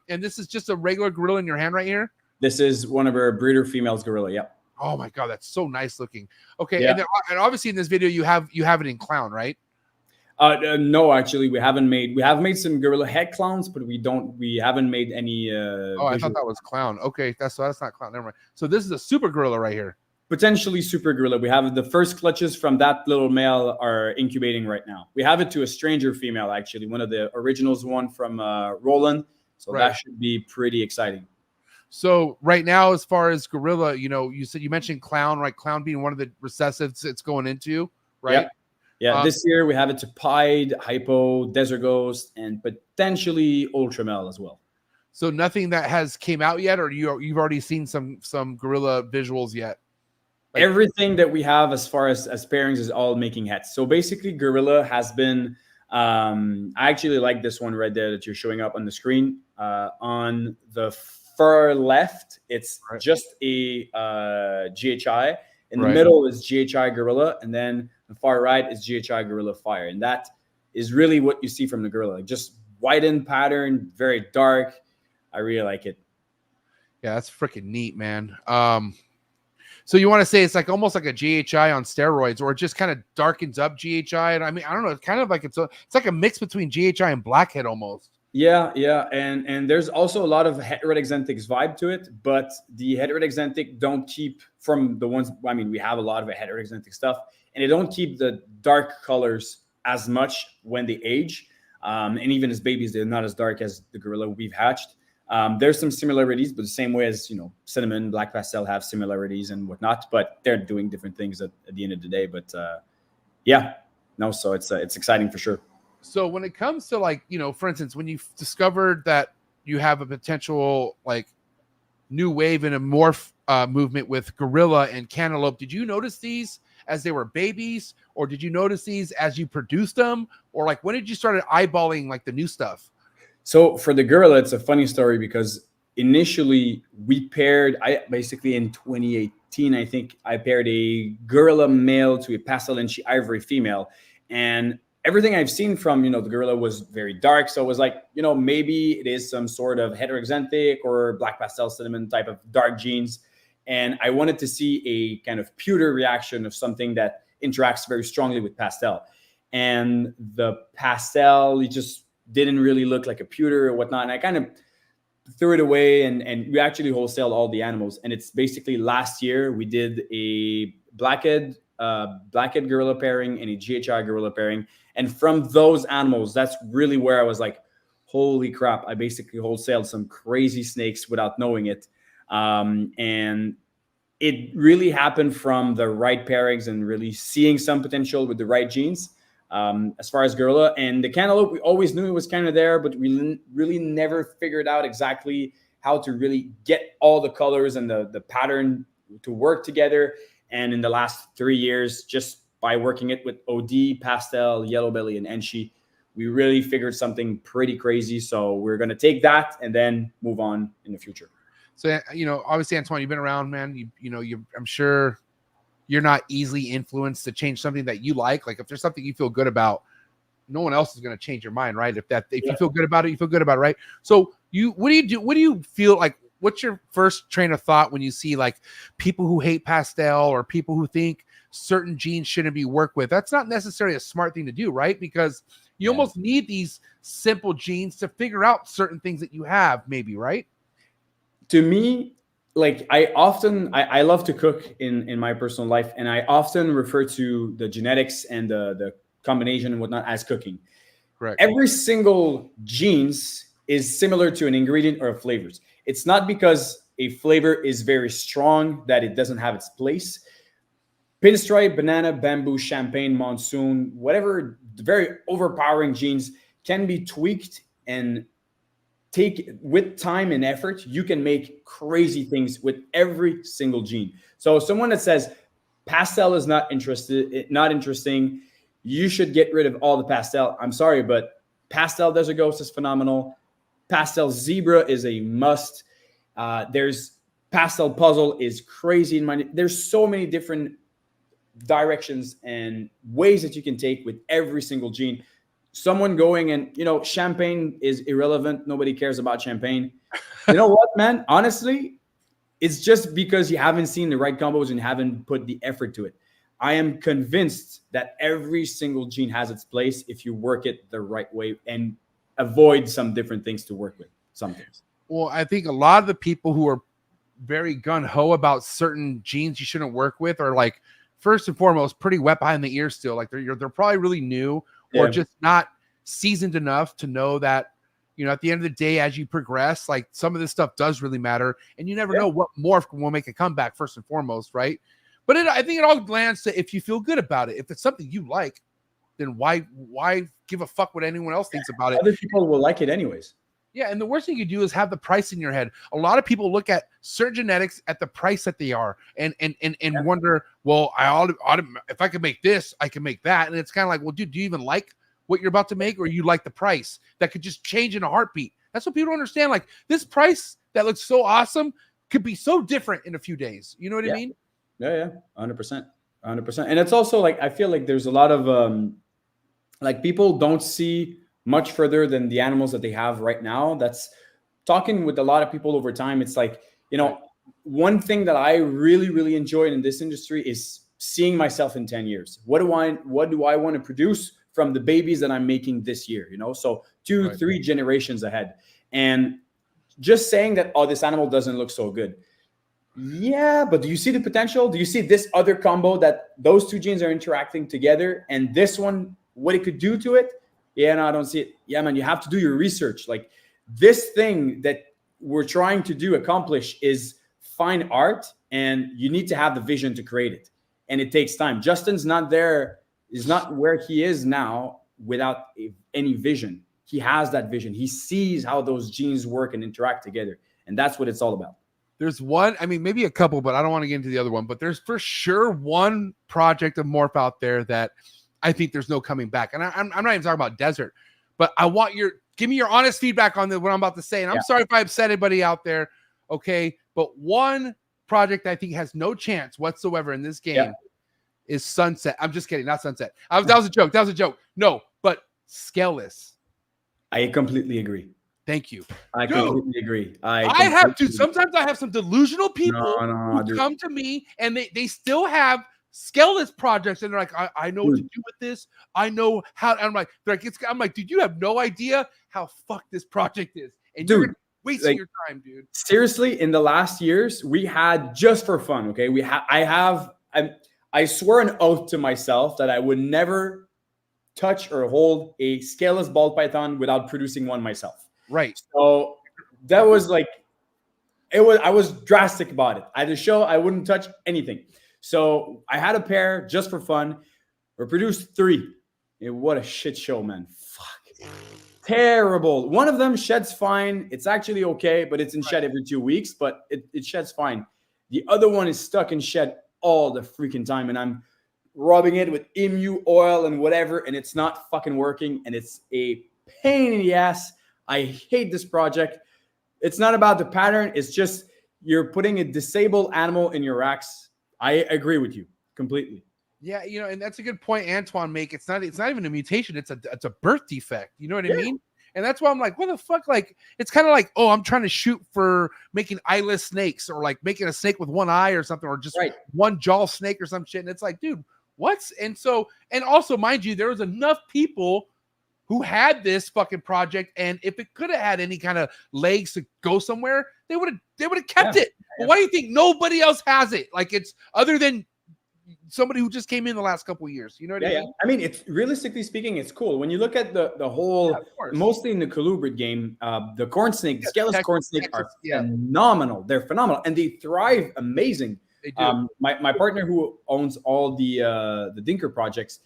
And this is just a regular gorilla in your hand right here. This is one of our breeder females gorilla. Yep. Oh my God, that's so nice looking. Okay, and obviously in this video you have it in clown, right? No, actually, we have made some gorilla head clowns, but we haven't made any. I thought that was clown. Okay, that's not clown. Never mind. So this is a super gorilla right here. Potentially super gorilla. We have the first clutches from that little male are incubating right now. We have it to a stranger female, actually, one of the originals, one from Roland. So that should be pretty exciting. So right now, as far as gorilla, you mentioned clown, right? Clown being one of the recessives it's going into, right? Yeah. This year we have it to pied, hypo, desert ghost, and potentially ultramel as well. So nothing that has came out yet, or you've already seen some gorilla visuals yet? Like, everything that we have as far as pairings is all making heads. So basically, gorilla has been. I actually like this one right there that you're showing up on the screen. On the far left, it's just a GHI. In the middle is GHI gorilla, and then the far right is GHI gorilla fire, and that is really what you see from the gorilla. Like just widened pattern, very dark. I really like it. Yeah, that's freaking neat, man. So you want to say it's like almost like a GHI on steroids, or it just kind of darkens up GHI? And I mean, I don't know. It's kind of like it's like a mix between GHI and blackhead almost. Yeah, and there's also a lot of heteroexanthics vibe to it, but the heteroexanthic don't keep from the ones. I mean, we have a lot of heteroexanthic stuff, and they don't keep the dark colors as much when they age. And even as babies, they're not as dark as the gorilla we've hatched. There's some similarities, but the same way as, cinnamon, black pastel have similarities and whatnot, but they're doing different things at the end of the day. But so it's exciting for sure. So when it comes to like, for instance, when you discovered that you have a potential like new wave in a morph movement with gorilla and cantaloupe, did you notice these as they were babies, or did you notice these as you produced them, or like when did you start eyeballing like the new stuff? So for the gorilla, it's a funny story because initially we paired, basically in 2018, I think I paired a gorilla male to a pastel and ivory female, and everything I've seen from, the gorilla was very dark. So it was like, maybe it is some sort of heteroxanthic or black pastel cinnamon type of dark genes. And I wanted to see a kind of pewter reaction of something that interacts very strongly with pastel. And the pastel, it just didn't really look like a pewter or whatnot. And I kind of threw it away, and we actually wholesaled all the animals. And it's basically last year we did a blackhead gorilla pairing and a GHI gorilla pairing. And from those animals, that's really where I was like, holy crap, I basically wholesaled some crazy snakes without knowing it. And it really happened from the right pairings and really seeing some potential with the right genes. As far as gorilla and the cantaloupe, we always knew it was kind of there, but we really never figured out exactly how to really get all the colors and the pattern to work together. And in the last 3 years, just by working it with OD, pastel, yellow belly, and enshi, we really figured something pretty crazy. So we're going to take that and then move on in the future. So, obviously, Antoine, you've been around, man. I'm sure you're not easily influenced to change something that you like. Like if there's something you feel good about, no one else is going to change your mind, right? If you feel good about it, you feel good about it, right? So what do you do? What do you feel like? What's your first train of thought when you see like people who hate pastel or people who think certain genes shouldn't be worked with? That's not necessarily a smart thing to do, right? Because you almost need these simple genes to figure out certain things that you have, maybe, right? To me, like I love to cook in my personal life, and I often refer to the genetics and the combination and whatnot as cooking. Correct. Every single genes is similar to an ingredient or a flavors. It's not because a flavor is very strong that it doesn't have its place. Pinstripe, banana, bamboo, champagne, monsoon, whatever very overpowering genes can be tweaked, and take with time and effort, you can make crazy things with every single gene. So someone that says pastel is not interesting, you should get rid of all the pastel. I'm sorry, but pastel desert ghost is phenomenal. Pastel zebra is a must. There's pastel puzzle is crazy in my. There's so many different directions and ways that you can take with every single gene. Someone going and, champagne is irrelevant. Nobody cares about champagne. You know what, man? Honestly, it's just because you haven't seen the right combos and haven't put the effort to it. I am convinced that every single gene has its place if you work it the right way and avoid some different things to work with sometimes. Well, I think a lot of the people who are very gung-ho about certain genes you shouldn't work with are like, first and foremost, pretty wet behind the ears still. Like they're probably really new or just not seasoned enough to know that, at the end of the day, as you progress, like some of this stuff does really matter. And you never know what morph will make a comeback first and foremost, right? But I think it all lands to if you feel good about it. If it's something you like, then why give a fuck what anyone else thinks about it? Other people will like it anyways. Yeah, and the worst thing you do is have the price in your head. A lot of people look at certain genetics at the price that they are and wonder, well, if I can make this, I can make that. And it's kind of like, well, dude, do you even like what you're about to make, or you like the price that could just change in a heartbeat? That's what people don't understand. Like this price that looks so awesome could be so different in a few days. You know what I mean? Yeah, 100%. And it's also like, I feel like there's a lot of like people don't see much further than the animals that they have right now. That's talking with a lot of people over time. It's like, one thing that I really, really enjoyed in this industry is seeing myself in 10 years. What do I want to produce from the babies that I'm making this year? So 2-3 generations ahead. And just saying that, oh, this animal doesn't look so good. Yeah, but do you see the potential? Do you see this other combo that those two genes are interacting together, and this one, what it could do to it? Yeah, no, I don't see it. Yeah, man, you have to do your research. Like this thing that we're trying to accomplish is find art, and you need to have the vision to create it. And it takes time. Justin's not there, is not where he is now without any vision. He has that vision. He sees how those genes work and interact together. And that's what it's all about. There's one, I mean, maybe a couple, but I don't want to get into the other one. But there's for sure one project of Morph out there that I think there's no coming back. And I'm not even talking about Desert, but I want give me your honest feedback on what I'm about to say. And I'm sorry if I upset anybody out there. Okay. But one project I think has no chance whatsoever in this game is Sunset. I'm just kidding. Not Sunset. That was a joke. That was a joke. No, but Scaleless. I completely agree. Thank you. I completely agree. I have to. Sometimes I have some delusional people who dude. come to me and they still have scaleless projects and they're like, I know what to do with this. I know how. And I'm like, dude, you have no idea how fucked this project is. And you're wasting your time, dude. Seriously, in the last years, we had, just for fun, okay? I swear an oath to myself that I would never touch or hold a scaleless ball python without producing one myself. Right. So that was like, I was drastic about it. I had a show, I wouldn't touch anything. So I had a pair just for fun. We produced 3. What a shit show, man. Fuck. Terrible. One of them sheds fine. It's actually okay, but it's in shed every 2 weeks, but it sheds fine. The other one is stuck in shed all the freaking time, and I'm rubbing it with emu oil and whatever, and it's not fucking working, and it's a pain in the ass. I hate this project. It's not about the pattern. It's just you're putting a disabled animal in your racks. I agree with you completely. Yeah, and that's a good point Antoine make. It's not even a mutation. It's a birth defect. You know what I mean? And that's why I'm like, what the fuck? Like, it's kind of like, oh, I'm trying to shoot for making eyeless snakes or like making a snake with one eye or something, or just one jaw snake or some shit. And it's like, dude, what's? And also, mind you, there was enough people who had this fucking project, and if it could have had any kind of legs to go somewhere, they would have kept it. But why do you think nobody else has it? Like, it's other than somebody who just came in the last couple of years. You know what I mean? I mean, it's realistically speaking, it's cool. When you look at the whole, mostly in the colubrid game, the corn snake, the scaleless corn snake are phenomenal. They're phenomenal, and they thrive amazing. They do. My partner who owns all the Dinker projects,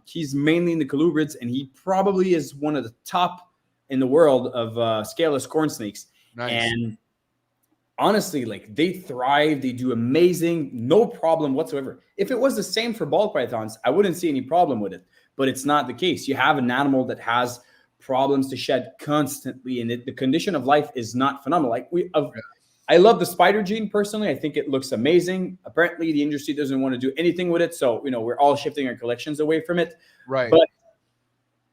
he's mainly in the colubrids, and he probably is one of the top in the world of scaleless corn snakes. Nice. And honestly, like, they thrive, they do amazing, no problem whatsoever. If it was the same for ball pythons, I wouldn't see any problem with it, but it's not the case. You have an animal that has problems to shed constantly, and the condition of life is not phenomenal. Like, I love the spider gene personally. I think it looks amazing. Apparently, the industry doesn't want to do anything with it, so we're all shifting our collections away from it. Right. But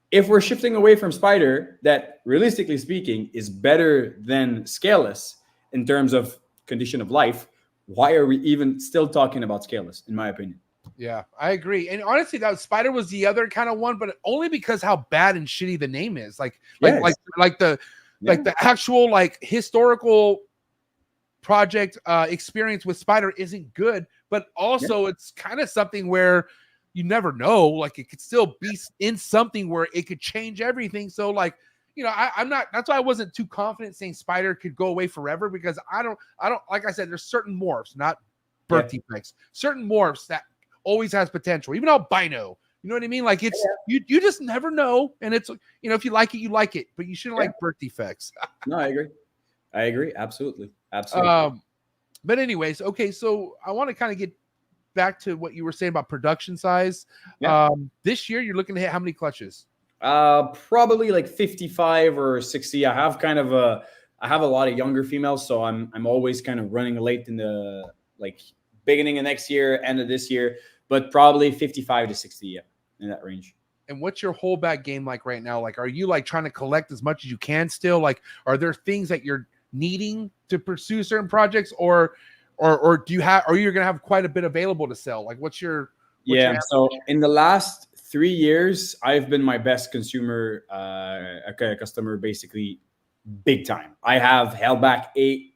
if we're shifting away from spider, that realistically speaking is better than scaleless in terms of condition of life, why are we even still talking about scaleless, in my opinion? Yeah, I agree. And honestly, that spider was the other kind of one, but only because how bad and shitty the name is. Like the actual like historical project experience with spider isn't good, but also it's kind of something where you never know. Like, it could still be in something where it could change everything. So like, I'm not, that's why I wasn't too confident saying spider could go away forever, because I don't, like I said, there's certain morphs, not birth defects, certain morphs that always has potential, even albino. You know what I mean? Like, it's, you just never know. And it's, if you like it, you like it, but you shouldn't like birth defects. No, I agree. Absolutely. But anyways, okay. So I want to kind of get back to what you were saying about production size. This year you're looking to hit how many clutches? Probably like 55 or 60. I have a lot of younger females, so I'm always kind of running late in the like beginning of next year, end of this year, but probably 55 to 60, in that range. And what's your holdback game like right now? Like, are you like trying to collect as much as you can still? Like, are there things that you're needing to pursue certain projects, or are you gonna have quite a bit available to sell? Like, what's your so in the last 3 years, I've been my best consumer customer, basically big time. I have held back a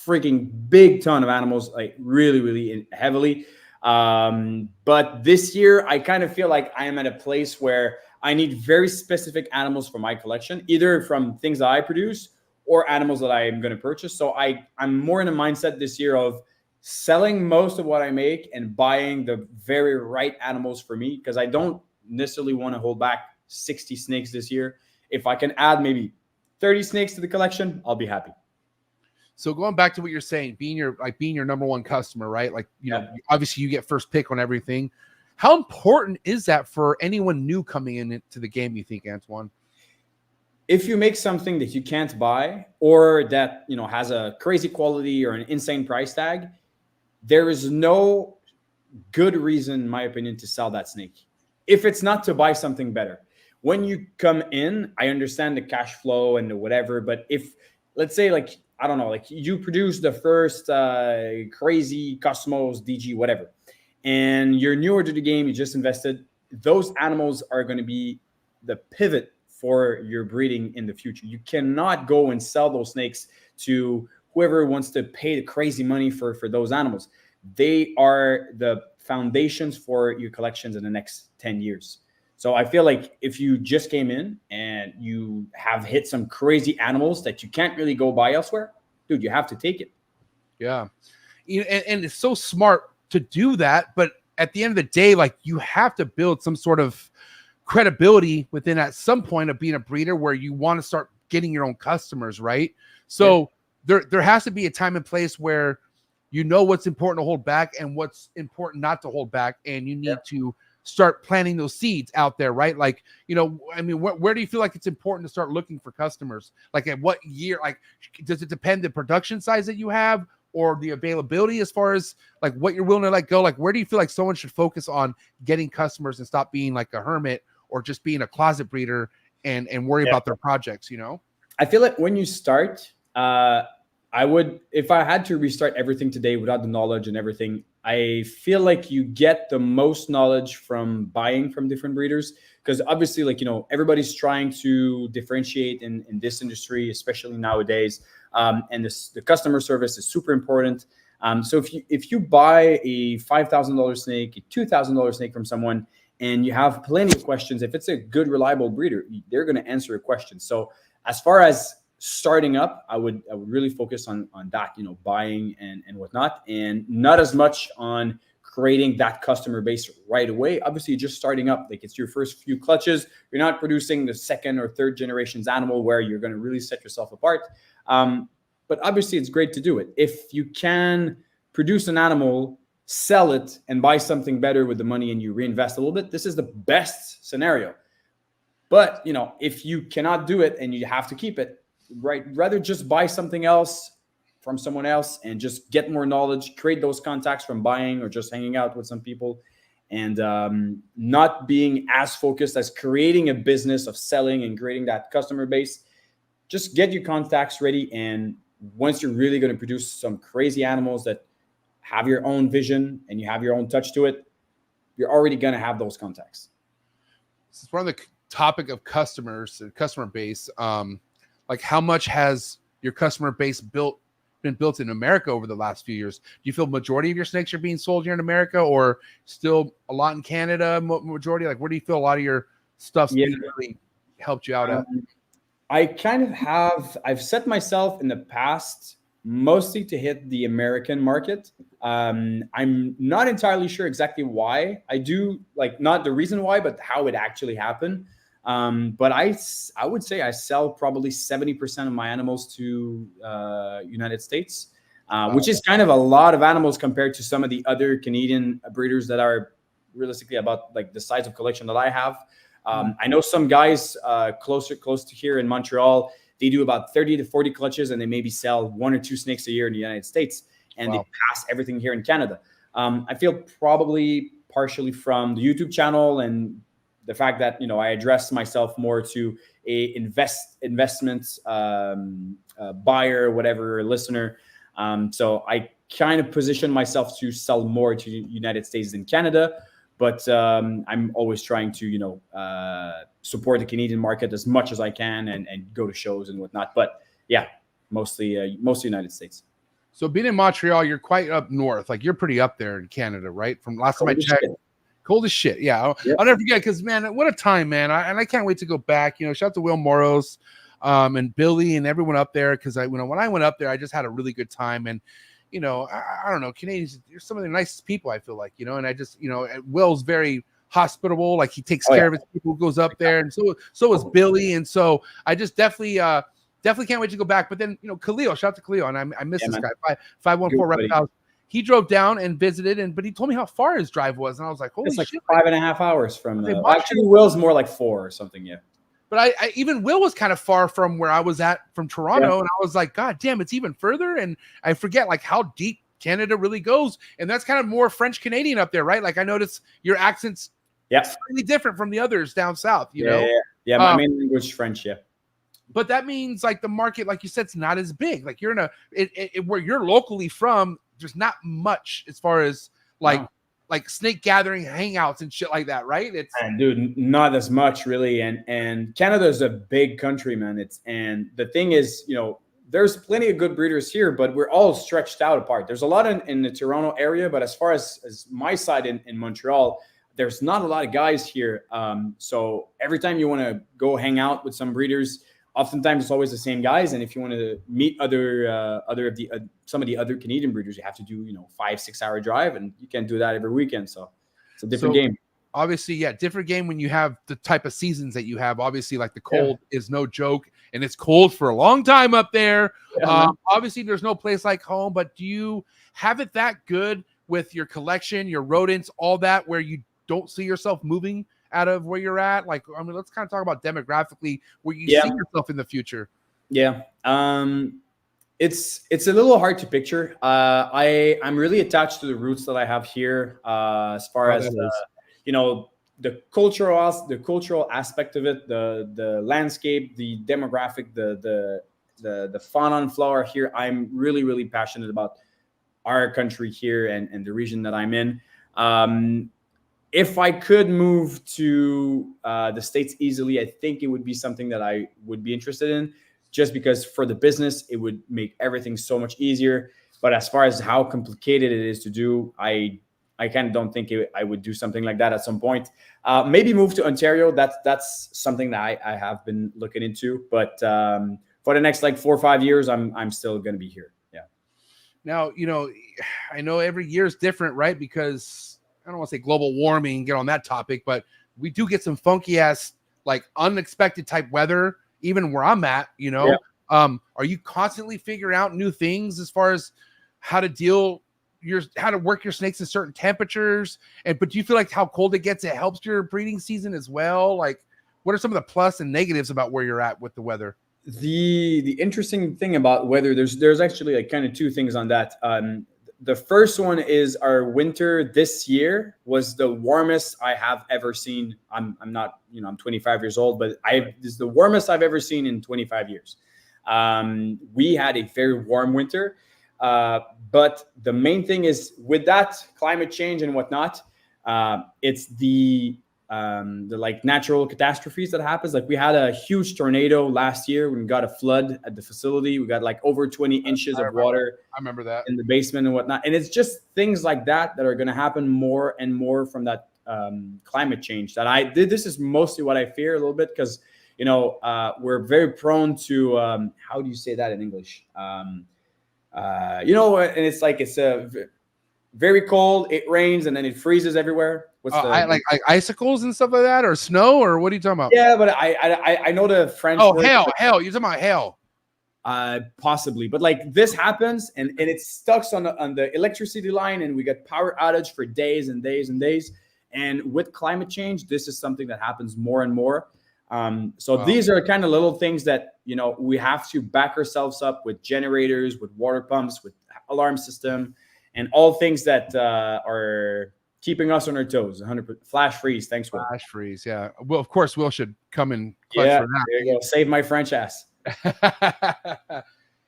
freaking big ton of animals, like really, really heavily. But this year, I kind of feel like I am at a place where I need very specific animals for my collection, either from things that I produce or animals that I am going to purchase. So I'm more in a mindset this year of selling most of what I make and buying the very right animals for me, because I don't necessarily want to hold back 60 snakes this year. If I can add maybe 30 snakes to the collection, I'll be happy. So going back to what you're saying, being your number one customer, right? Like, you know, obviously you get first pick on everything. How important is that for anyone new coming into the game, you think, Antoine? If you make something that you can't buy, or that, you know, has a crazy quality or an insane price tag, there is no good reason, in my opinion, to sell that snake. If it's not to buy something better. When you come in, I understand the cash flow and the whatever, but if, let's say, like, I don't know, like you produce the first crazy Cosmos, DG, whatever, and you're newer to the game, you just invested, those animals are going to be the pivot for your breeding in the future. You cannot go and sell those snakes to whoever wants to pay the crazy money for those animals. They are the foundations for your collections in the next 10 years. So I feel like if you just came in and you have hit some crazy animals that you can't really go buy elsewhere, dude, you have to take it. Yeah. And it's so smart to do that. But at the end of the day, like, you have to build some sort of credibility within at some point of being a breeder where you want to start getting your own customers, right? So there has to be a time and place where you know what's important to hold back and what's important not to hold back. And you need to start planting those seeds out there, right? Like, you know, I mean, where do you feel like it's important to start looking for customers? Like, at what year? Like, does it depend the production size that you have, or the availability as far as like what you're willing to let go? Like, where do you feel like someone should focus on getting customers and stop being like a hermit or just being a closet breeder and worry about their projects, you know? I feel like when you start, I would, if I had to restart everything today without the knowledge and everything, I feel like you get the most knowledge from buying from different breeders, because obviously, like, you know, everybody's trying to differentiate in this industry, especially nowadays. And the customer service is super important. So if you buy a $5,000 snake, a $2,000 snake from someone, and you have plenty of questions, if it's a good, reliable breeder, they're going to answer your questions. So as far as starting up, I would really focus on that, you know, buying and whatnot, and not as much on creating that customer base right away. Obviously, you're just starting up, like it's your first few clutches. You're not producing the second or third generations animal where you're going to really set yourself apart. But obviously, it's great to do it. If you can produce an animal, sell it, and buy something better with the money, and you reinvest a little bit, this is the best scenario. But, you know, if you cannot do it and you have to keep it, right, rather just buy something else from someone else and just get more knowledge, create those contacts from buying or just hanging out with some people, and not being as focused as creating a business of selling and creating that customer base. Just get your contacts ready, and once you're really going to produce some crazy animals that have your own vision and you have your own touch to it, you're already going to have those contacts. Since we're on the topic of customers and customer base, like, how much has your customer base been built in America over the last few years? Do you feel majority of your snakes are being sold here in America, or still a lot in Canada? Majority, like, where do you feel a lot of your stuff's really helped you out at? I kind of have, I've set myself in the past mostly to hit the American market. I'm not entirely sure exactly why. I do, like, not the reason why, but how it actually happened. But I would say I sell probably 70% of my animals to United States, which is kind of a lot of animals compared to some of the other Canadian breeders that are realistically about like the size of collection that I have. I know some guys close to here in Montreal, they do about 30 to 40 clutches, and they maybe sell 1 or 2 snakes a year in the United States, and they pass everything here in Canada. I feel probably partially from the YouTube channel and the fact that, you know, I address myself more to a investment buyer, whatever, listener. So I kind of position myself to sell more to the United States than Canada, but I'm always trying to, you know, support the Canadian market as much as I can and go to shows and whatnot. But yeah, mostly United States. So being in Montreal, you're quite up north. Like, you're pretty up there in Canada, right? From last time I checked. Cold as shit. Yeah. I'll never forget, because, man, what a time, man. I can't wait to go back. You know, shout out to Will Moros. and Billy and everyone up there, because when I went up there, I just had a really good time. And I don't know, Canadians, you're some of the nicest people, I feel like, and I just, Will's very hospitable, like he takes care of his people who goes up there, and so is Billy. And so I just definitely can't wait to go back. But then, Khalil, shout out to Khalil, and I miss this guy, 514 Reptiles. He drove down and visited, but he told me how far his drive was, and I was like, holy shit. 5.5 hours from actually Will's more like 4 or something. Yeah. But I even Will was kind of far from where I was at from Toronto, and I was like, God damn, it's even further. And I forget like how deep Canada really goes, and that's kind of more French Canadian up there, right? Like I noticed your accent's slightly different from the others down south. You know, my main language is French. Yeah, but that means like the market, like you said, it's not as big. Like you're in where you're locally from. There's not much as far as like snake gathering hangouts and shit like that, right? Dude, not as much really. And Canada is a big country, man. And the thing is, there's plenty of good breeders here, but we're all stretched out apart. There's a lot in the Toronto area, but as far as my side in Montreal, there's not a lot of guys here. So every time you want to go hang out with some breeders, oftentimes it's always the same guys. And if you want to meet some of the other Canadian breeders, you have to do 5-6 hour drive, and you can't do that every weekend. So it's a different game. Obviously, different game when you have the type of seasons that you have. Obviously, like the cold is no joke, and it's cold for a long time up there. Obviously, there's no place like home, but do you have it that good with your collection, your rodents, all that, where you don't see yourself moving out of where you're at? Like, I mean, let's kind of talk about demographically where you see yourself in the future. Yeah. It's a little hard to picture. I'm really attached to the roots that I have here, as far as the cultural aspect of it, the landscape, the demographic, the fauna and flora here. I'm really, really passionate about our country here and the region that I'm in. If I could move to the States easily, I think it would be something that I would be interested in, just because for the business, it would make everything so much easier. But as far as how complicated it is to do, I kind of don't think I would do something like that at some point. Maybe move to Ontario. That's something that I have been looking into. But for the next 4 or 5 years, I'm still going to be here. Yeah. Now, I know every year is different, right? Because I don't want to say global warming, get on that topic, but we do get some funky ass, unexpected type weather, even where I'm at, Are you constantly figuring out new things as far as how to work your snakes in certain temperatures? But do you feel like how cold it gets, it helps your breeding season as well? Like, what are some of the plus and negatives about where you're at with the weather? The interesting thing about weather, there's actually kind of two things on that. The first one is our winter this year was the warmest I have ever seen. I'm not, I'm 25 years old, but this is the warmest I've ever seen in 25 years. We had a very warm winter. But the main thing is with that climate change and whatnot, it's the natural catastrophes that happens. Like we had a huge tornado last year when we got a flood at the facility. We got over 20 inches of water. I remember that in the basement and whatnot. And it's just things like that are going to happen more and more from that climate change that this is mostly what I fear a little bit, because, we're very prone to, how do you say that in English? And it's it's a very cold, it rains, and then it freezes everywhere. Like icicles and stuff like that, or snow, or what are you talking about? Yeah, but I know the French. Oh, hail! You're talking about hail. Possibly, but this happens, and it stucks on the electricity line, and we get power outage for days and days and days. And with climate change, this is something that happens more and more. These are kind of little things that we have to back ourselves up with generators, with water pumps, with alarm system, and all things that are keeping us on our toes. 100% flash freeze. Thanks, Will. Flash freeze. Yeah. Well, of course, Will should come in clutch for that. There you go. Save my French ass.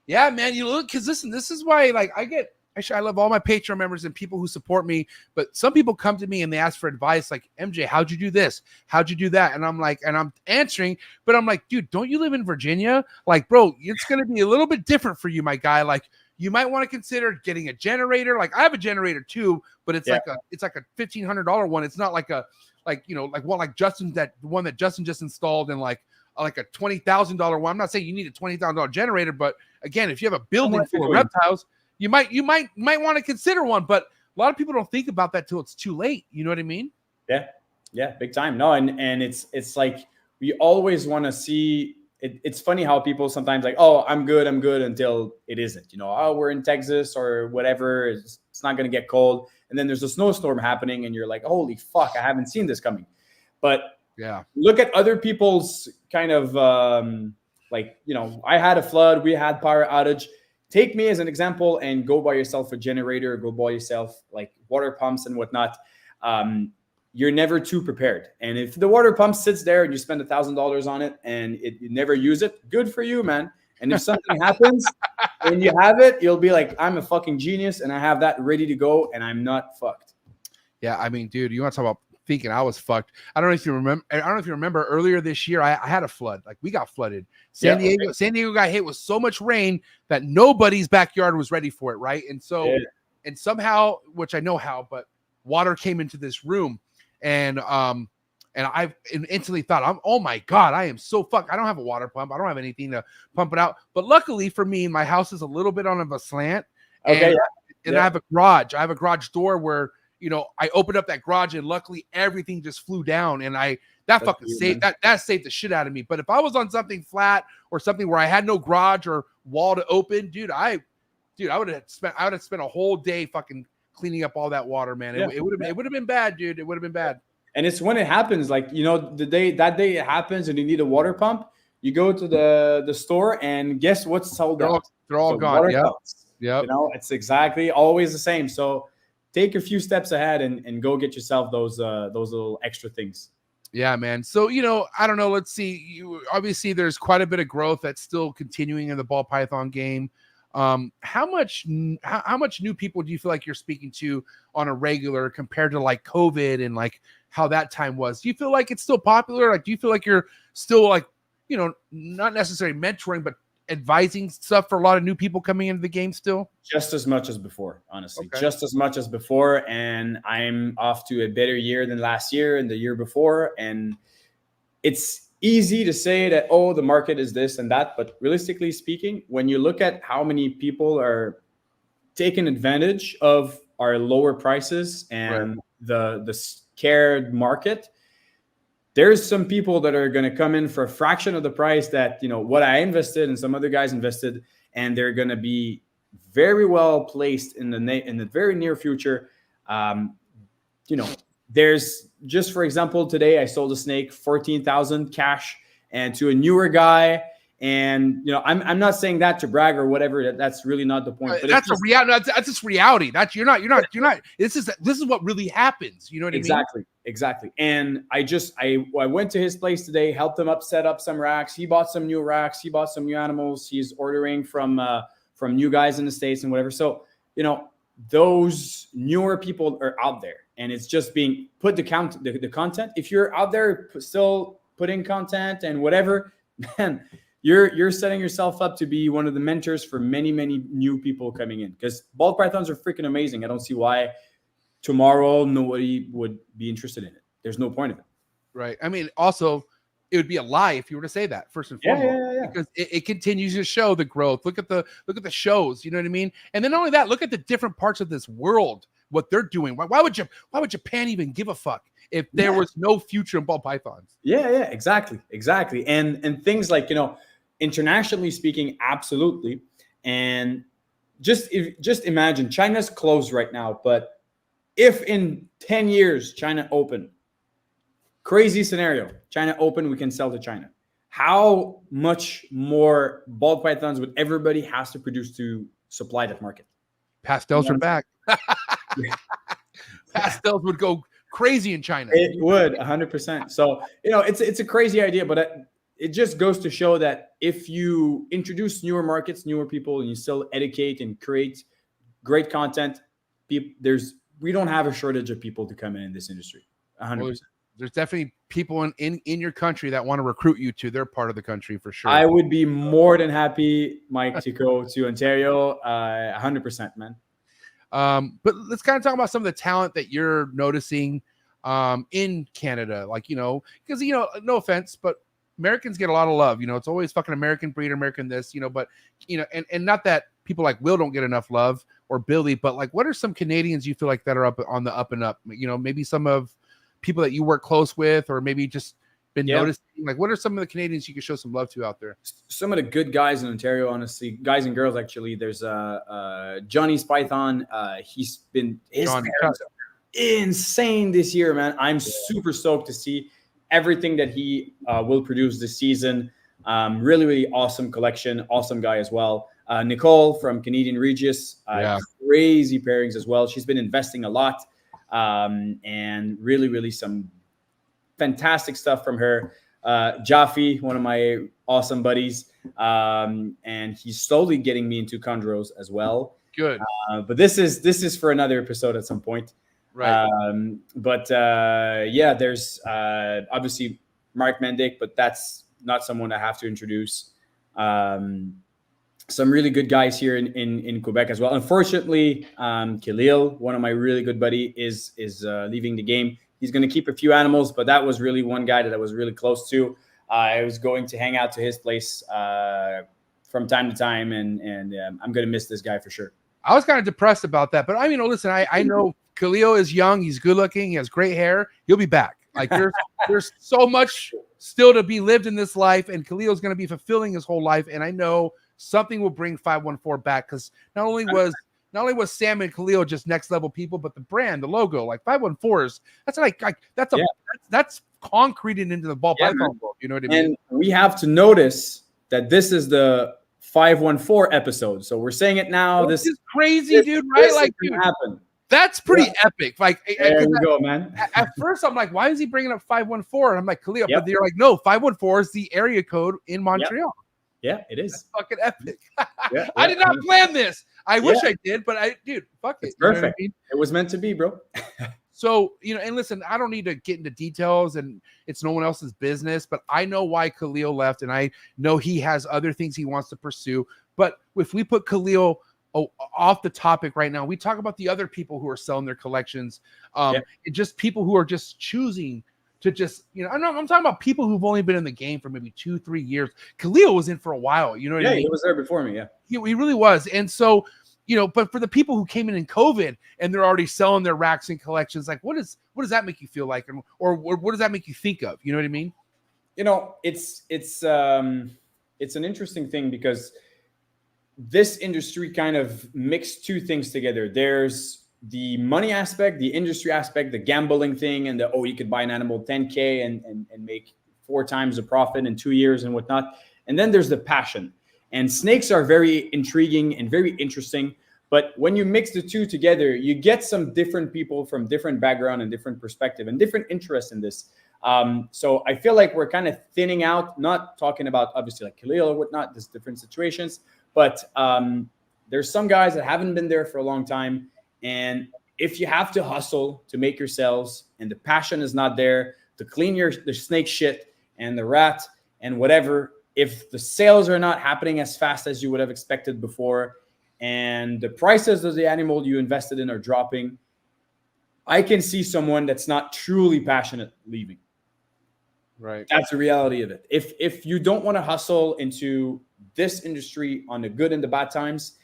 Yeah, man. You look, because listen, this is why I love all my Patreon members and people who support me, but some people come to me and they ask for advice like, MJ, how'd you do this? How'd you do that? And I'm like, and I'm answering, but I'm like, dude, don't you live in Virginia? Like, bro, it's going to be a little bit different for you, my guy. Like, you might want to consider getting a generator. Like I have a generator too, but it's like a $1,500 one. It's not like one like Justin, the one that Justin just installed in like a $20,000 one. I'm not saying you need a $20,000 generator, but again, if you have a building full of reptiles, you might want to consider one. But a lot of people don't think about that till it's too late. You know what I mean? Yeah, big time. No, and it's like we always want to see. It's funny how people sometimes like, oh, I'm good until it isn't. You know, oh, we're in Texas or whatever. It's not going to get cold, and then there's a snowstorm happening, and you're like, holy fuck, I haven't seen this coming. But yeah, look at other people's kind of like, you know, I had a flood, we had power outage. Take me as an example and go buy yourself a generator, go buy yourself like water pumps and whatnot. You're never too prepared. And if the water pump sits there and you spend $1,000 on it and you never use it, good for you, man. And if something happens and you have it, you'll be like, I'm a fucking genius and I have that ready to go and I'm not fucked. Yeah, I mean, dude, you want to talk about thinking I was fucked? I don't know if you remember earlier this year, I had a flood. Like, we got flooded. San Diego got hit with so much rain that nobody's backyard was ready for it, right? And so, and somehow, which I know how, but water came into this room, and I instantly thought, oh my God, I am so fucked. I don't have a water pump. I don't have anything to pump it out. But luckily for me, my house is a little bit on a slant. Okay. And I have a garage. I have a garage door where, you know, I opened up that garage and luckily everything just flew down, and that saved the shit out of me. But if I was on something flat or something where I had no garage or wall to open, I would have spent a whole day fucking cleaning up all that water, man. It would have been bad, dude. It would have been bad. And it's when it happens, like, you know, that day it happens and you need a water pump, you go to the store and guess what's sold out? They're all gone. Yeah. You know, it's exactly always the same. So take a few steps ahead and go get yourself those little extra things. Yeah, man. So, you know, I don't know. Let's see. Obviously, there's quite a bit of growth that's still continuing in the ball python game. How much new people do you feel like you're speaking to on a regular compared to like COVID and like how that time was? Do you feel like it's still popular? Like, do you feel like you're still like, you know, not necessarily mentoring, but advising stuff for a lot of new people coming into the game still? Just as much as before, honestly. Okay. Just as much as before. And I'm off to a better year than last year and the year before. And it's easy to say that, oh, the market is this and that. But realistically speaking, when you look at how many people are taking advantage of our lower prices and the scared market, there's some people that are going to come in for a fraction of the price that, you know, what I invested and some other guys invested, and they're going to be very well placed in the very near future. You know, there's just, for example, today I sold a snake 14,000 cash and to a newer guy. And, you know, I'm not saying that to brag or whatever. That's really not the point. But that's a reality. That's just reality. That's you're not. This is what really happens. You know what I mean? Exactly. And I went to his place today, helped him set up some racks. He bought some new racks. He bought some new animals. He's ordering from new guys in the States and whatever. So, you know, those newer people are out there, and it's just being put the content. If you're out there still putting content and whatever, man, you're setting yourself up to be one of the mentors for many, many new people coming in, because ball pythons are freaking amazing. I don't see why tomorrow nobody would be interested in it. There's no point of it. Right. I mean, also, it would be a lie if you were to say that, first and foremost, because it continues to show the growth. Look at the shows, you know what I mean? And then not only that, look at the different parts of this world, what they're doing. Why would Japan even give a fuck if there was no future in ball pythons? Yeah, exactly. And things like, you know, internationally speaking, absolutely. And just imagine, China's closed right now, but if in 10 years China open, crazy scenario, China open, we can sell to China. How much more ball pythons would everybody has to produce to supply that market? Pastels are back. Pastels would go crazy in China. It would 100%. So, you know, it's a crazy idea, but it just goes to show that if you introduce newer markets, newer people, and you still educate and create great content, we don't have a shortage of people to come in this industry. 100%. Well, there's definitely people in your country that want to recruit you to their part of the country for sure. I would be more than happy, Mike, to go to Ontario. 100%, man. But let's kind of talk about some of the talent that you're noticing in Canada. Like, you know, because, you know, no offense, but Americans get a lot of love. You know, it's always fucking American breed, American this, you know, but, you know, and not that people like Will don't get enough love or Billy, but like, what are some Canadians you feel like that are up on the up and up? You know, maybe some of people that you work close with, or maybe just been noticing, like, what are some of the Canadians you can show some love to out there? Some of the good guys in Ontario, honestly, guys and girls, actually. There's Johnny's Python. He's been his parents are insane this year, man. I'm super stoked to see everything that he will produce this season. Really, really awesome collection. Awesome guy as well. Nicole from Canadian Regis. Crazy pairings as well. She's been investing a lot, and really, really some fantastic stuff from her. Jaffe, one of my awesome buddies, and he's slowly getting me into CHONDROS as well. Good. But this is for another episode at some point. Right. There's obviously Mark Mendick, but that's not someone I have to introduce. Some really good guys here in Quebec as well. Unfortunately, Khalil, one of my really good buddy, is leaving the game. He's going to keep a few animals, but that was really one guy that I was really close to. I was going to hang out to his place from time to time, and I'm going to miss this guy for sure. I was kind of depressed about that, but I mean, listen, I know Khalil is young, he's good looking, he has great hair. He'll be back. Like there's so much still to be lived in this life, and Khalil's going to be fulfilling his whole life. And I know something will bring 514 back, because not only was Sam and Khalil just next level people, but the brand, the logo, like 514s, that's concreted into the ball python world. You know what I mean? And we have to notice that this is the 514 episode. So we're saying it now. This is crazy, dude, right? Like, dude, happen. That's pretty epic. Like, there we go, man. At first, I'm like, why is he bringing up 514? I'm like, Khalil, but they're like, no, 514 is the area code in Montreal. Yeah, it is. That's fucking epic. I did not plan this. I wish I did, but fuck it. It's perfect. You know what I mean? It was meant to be, bro. So, you know, and listen, I don't need to get into details, and it's no one else's business, but I know why Khalil left, and I know he has other things he wants to pursue. But if we put Khalil off the topic right now, we talk about the other people who are selling their collections, and just people who are just choosing to just, you know, I'm talking about people who've only been in the game for maybe 2-3 years. Khalil was in for a while, you know what I mean? He was there before me, He really was. And so, you know, but for the people who came in COVID and they're already selling their racks and collections, like what does that make you feel like, or what does that make you think of? You know what I mean? You know, it's an interesting thing, because this industry kind of mixed two things together. There's the money aspect, the industry aspect, the gambling thing, and you could buy an animal 10K and make 4 times the profit in 2 years and whatnot. And then there's the passion. And snakes are very intriguing and very interesting. But when you mix the two together, you get some different people from different background and different perspective and different interests in this. So I feel like we're kind of thinning out, not talking about obviously like Khalil or whatnot, there's different situations. But there's some guys that haven't been there for a long time. And if you have to hustle to make your sales and the passion is not there to clean the snake shit and the rat and whatever, if the sales are not happening as fast as you would have expected before, and the prices of the animal you invested in are dropping, I can see someone that's not truly passionate leaving. Right. That's the reality of it. If you don't want to hustle into this industry on the good and the bad times,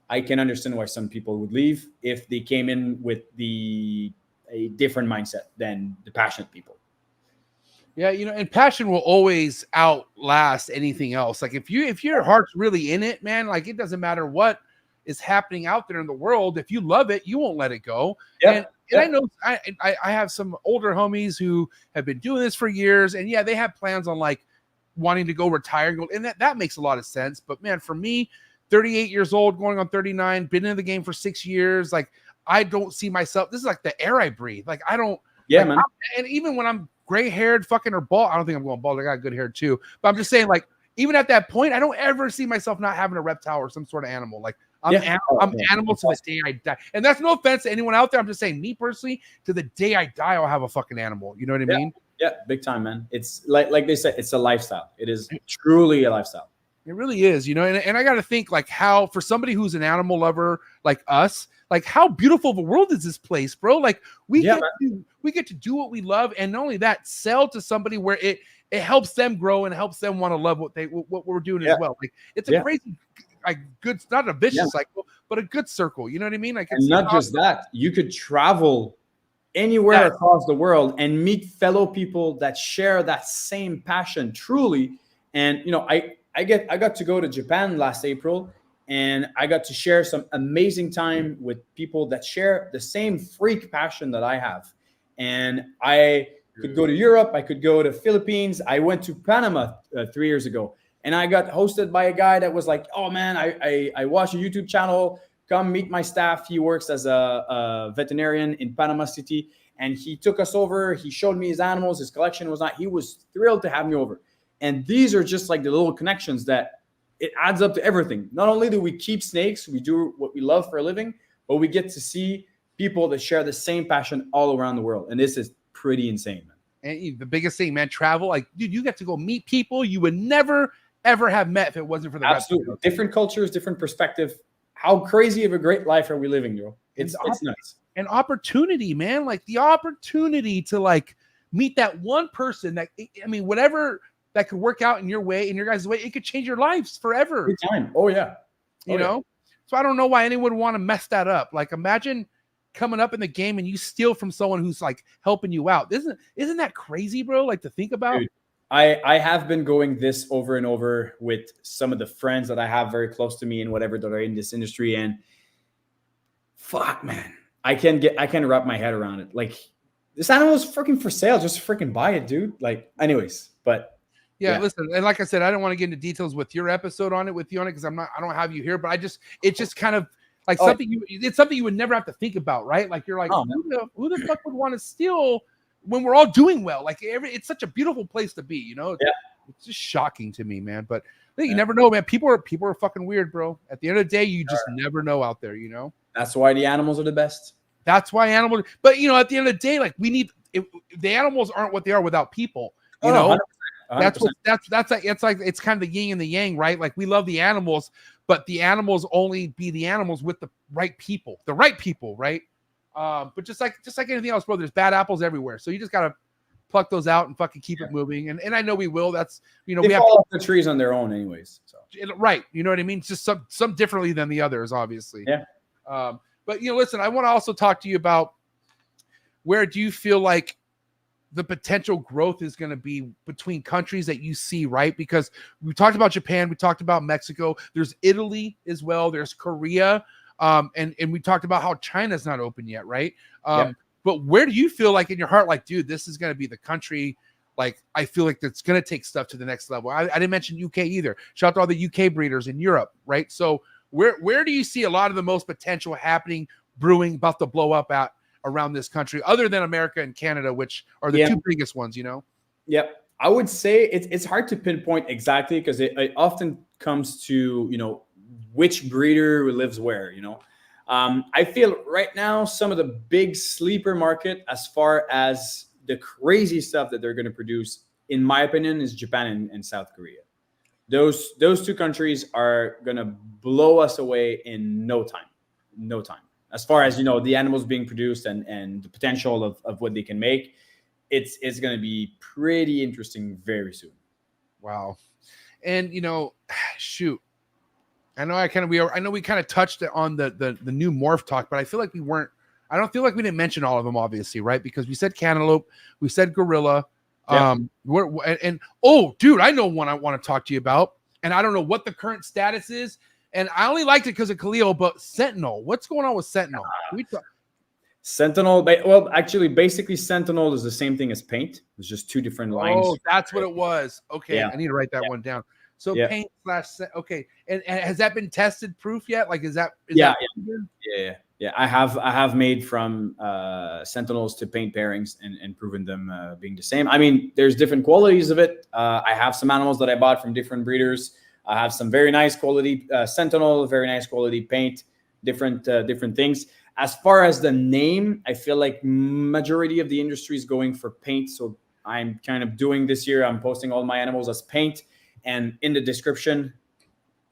I can understand why some people would leave if they came in with a different mindset than the passionate people. Yeah, you know, and passion will always outlast anything else. Like if your heart's really in it, man, like it doesn't matter what is happening out there in the world. If you love it, you won't let it go. And I know I have some older homies who have been doing this for years, and they have plans on like wanting to go retire, and that makes a lot of sense. But man, for me, 38 years old, going on 39, been in the game for 6 years. Like, I don't see myself. This is like the air I breathe. Like, I don't. Yeah, man. And even when I'm gray haired, fucking or bald, I don't think I'm going bald. I got good hair too. But I'm just saying, like, even at that point, I don't ever see myself not having a reptile or some sort of animal. Like, I'm animal to the day I die. And that's no offense to anyone out there. I'm just saying, me personally, to the day I die, I'll have a fucking animal. You know what I mean? Yeah, big time, man. It's like they said, it's a lifestyle. It is truly a lifestyle. It really is, you know, and I got to think like how for somebody who's an animal lover like us, like how beautiful of a world is this place, bro? Like we Yeah, get to do what we love, and not only that, sell to somebody where it helps them grow and helps them want to love what we're doing as well. Like it's a crazy, like good, not a vicious cycle, but a good circle. You know what I mean? Like it's and not just that, you could travel anywhere across the world and meet fellow people that share that same passion truly. And you know, I got to go to Japan last April, and I got to share some amazing time with people that share the same freak passion that I have. And I could go to Europe, I could go to Philippines. I went to Panama 3 years ago, and I got hosted by a guy that was like, oh man, I watch a YouTube channel, come meet my staff. He works as a veterinarian in Panama City, and he took us over. He showed me his animals, his collection was not, he was thrilled to have me over. And these are just like the little connections that it adds up to everything. Not only do we keep snakes, we do what we love for a living, but we get to see people that share the same passion all around the world. And this is pretty insane, man. And the biggest thing, man, travel. Like, dude, you get to go meet people you would never, ever have met if it wasn't for the absolutely different cultures, different perspective. How crazy of a great life are we living, bro? It's nuts. An opportunity, man. Like the opportunity to like meet that one person that, I mean, whatever that could work out in your way, in your guys' way, it could change your lives forever. Every time. Oh yeah. You know? So I don't know why anyone would want to mess that up. Like imagine coming up in the game and you steal from someone who's like helping you out. Isn't that crazy, bro? Like to think about. Dude, I have been going this over and over with some of the friends that I have very close to me and whatever that are in this industry. And fuck, man, I can't wrap my head around it. Like this animal is freaking for sale. Just freaking buy it, dude. Like anyways, but yeah, listen, and like I said, I don't want to get into details with your episode on it, because I don't have you here, but it's just kind of like it's something you would never have to think about, right? Like you're like, who the fuck would want to steal when we're all doing well? Like it's such a beautiful place to be, you know? Yeah. It's just shocking to me, man. But you never know, man. People are fucking weird, bro. At the end of the day, you just never know out there, you know? That's why the animals are the best. That's why animals, but you know, at the end of the day, like the animals aren't what they are without people, you know? 100%. It's kind of the yin and the yang, right? Like we love the animals, but the animals only be the animals with the right people, right? But just like anything else, bro, there's bad apples everywhere. So you just gotta pluck those out and fucking keep it moving. And I know we will. That's, you know, they we have fall off the trees on their own anyways. So right, you know what I mean? It's just some differently than the others, obviously. Yeah. But you know, listen, I want to also talk to you about where do you feel like the potential growth is going to be between countries that you see, right? Because we talked about Japan, we talked about Mexico, there's Italy as well, there's Korea, and we talked about how China's not open yet, right? But where do you feel like in your heart, like, dude, this is going to be the country, like, I feel like that's going to take stuff to the next level? I didn't mention UK either. Shout out to all the UK breeders in Europe, right? So where do you see a lot of the most potential happening, brewing, about to blow up at around this country, other than America and Canada, which are the two biggest ones, you know? Yep. I would say it's hard to pinpoint exactly because it often comes to, you know, which breeder lives where, you know? I feel right now some of the big sleeper market as far as the crazy stuff that they're going to produce, in my opinion, is Japan and South Korea. Those two countries are going to blow us away in no time. As far as, you know, the animals being produced and the potential of what they can make, it's going to be pretty interesting very soon. Wow. And, you know, shoot, I know we kind of touched on the new morph talk, but I feel like I don't feel like we didn't mention all of them, obviously, right? Because we said cantaloupe, we said gorilla. Yeah. Oh, dude, I know one I want to talk to you about, and I don't know what the current status is. And I only liked it because of Khalil, but Sentinel. What's going on with Sentinel? Sentinel, well, actually, basically, Sentinel is the same thing as paint. It's just two different lines. Oh, that's what it was. Okay, yeah. I need to write that one down. So paint / okay. And has that been tested proof yet? Like, is that yeah. I have made from Sentinels to paint pairings and proven them being the same. I mean, there's different qualities of it. I have some animals that I bought from different breeders. I have some very nice quality Sentinel, very nice quality paint, different things. As far as the name, I feel like majority of the industry is going for paint. So I'm kind of doing this year, I'm posting all my animals as paint, and in the description,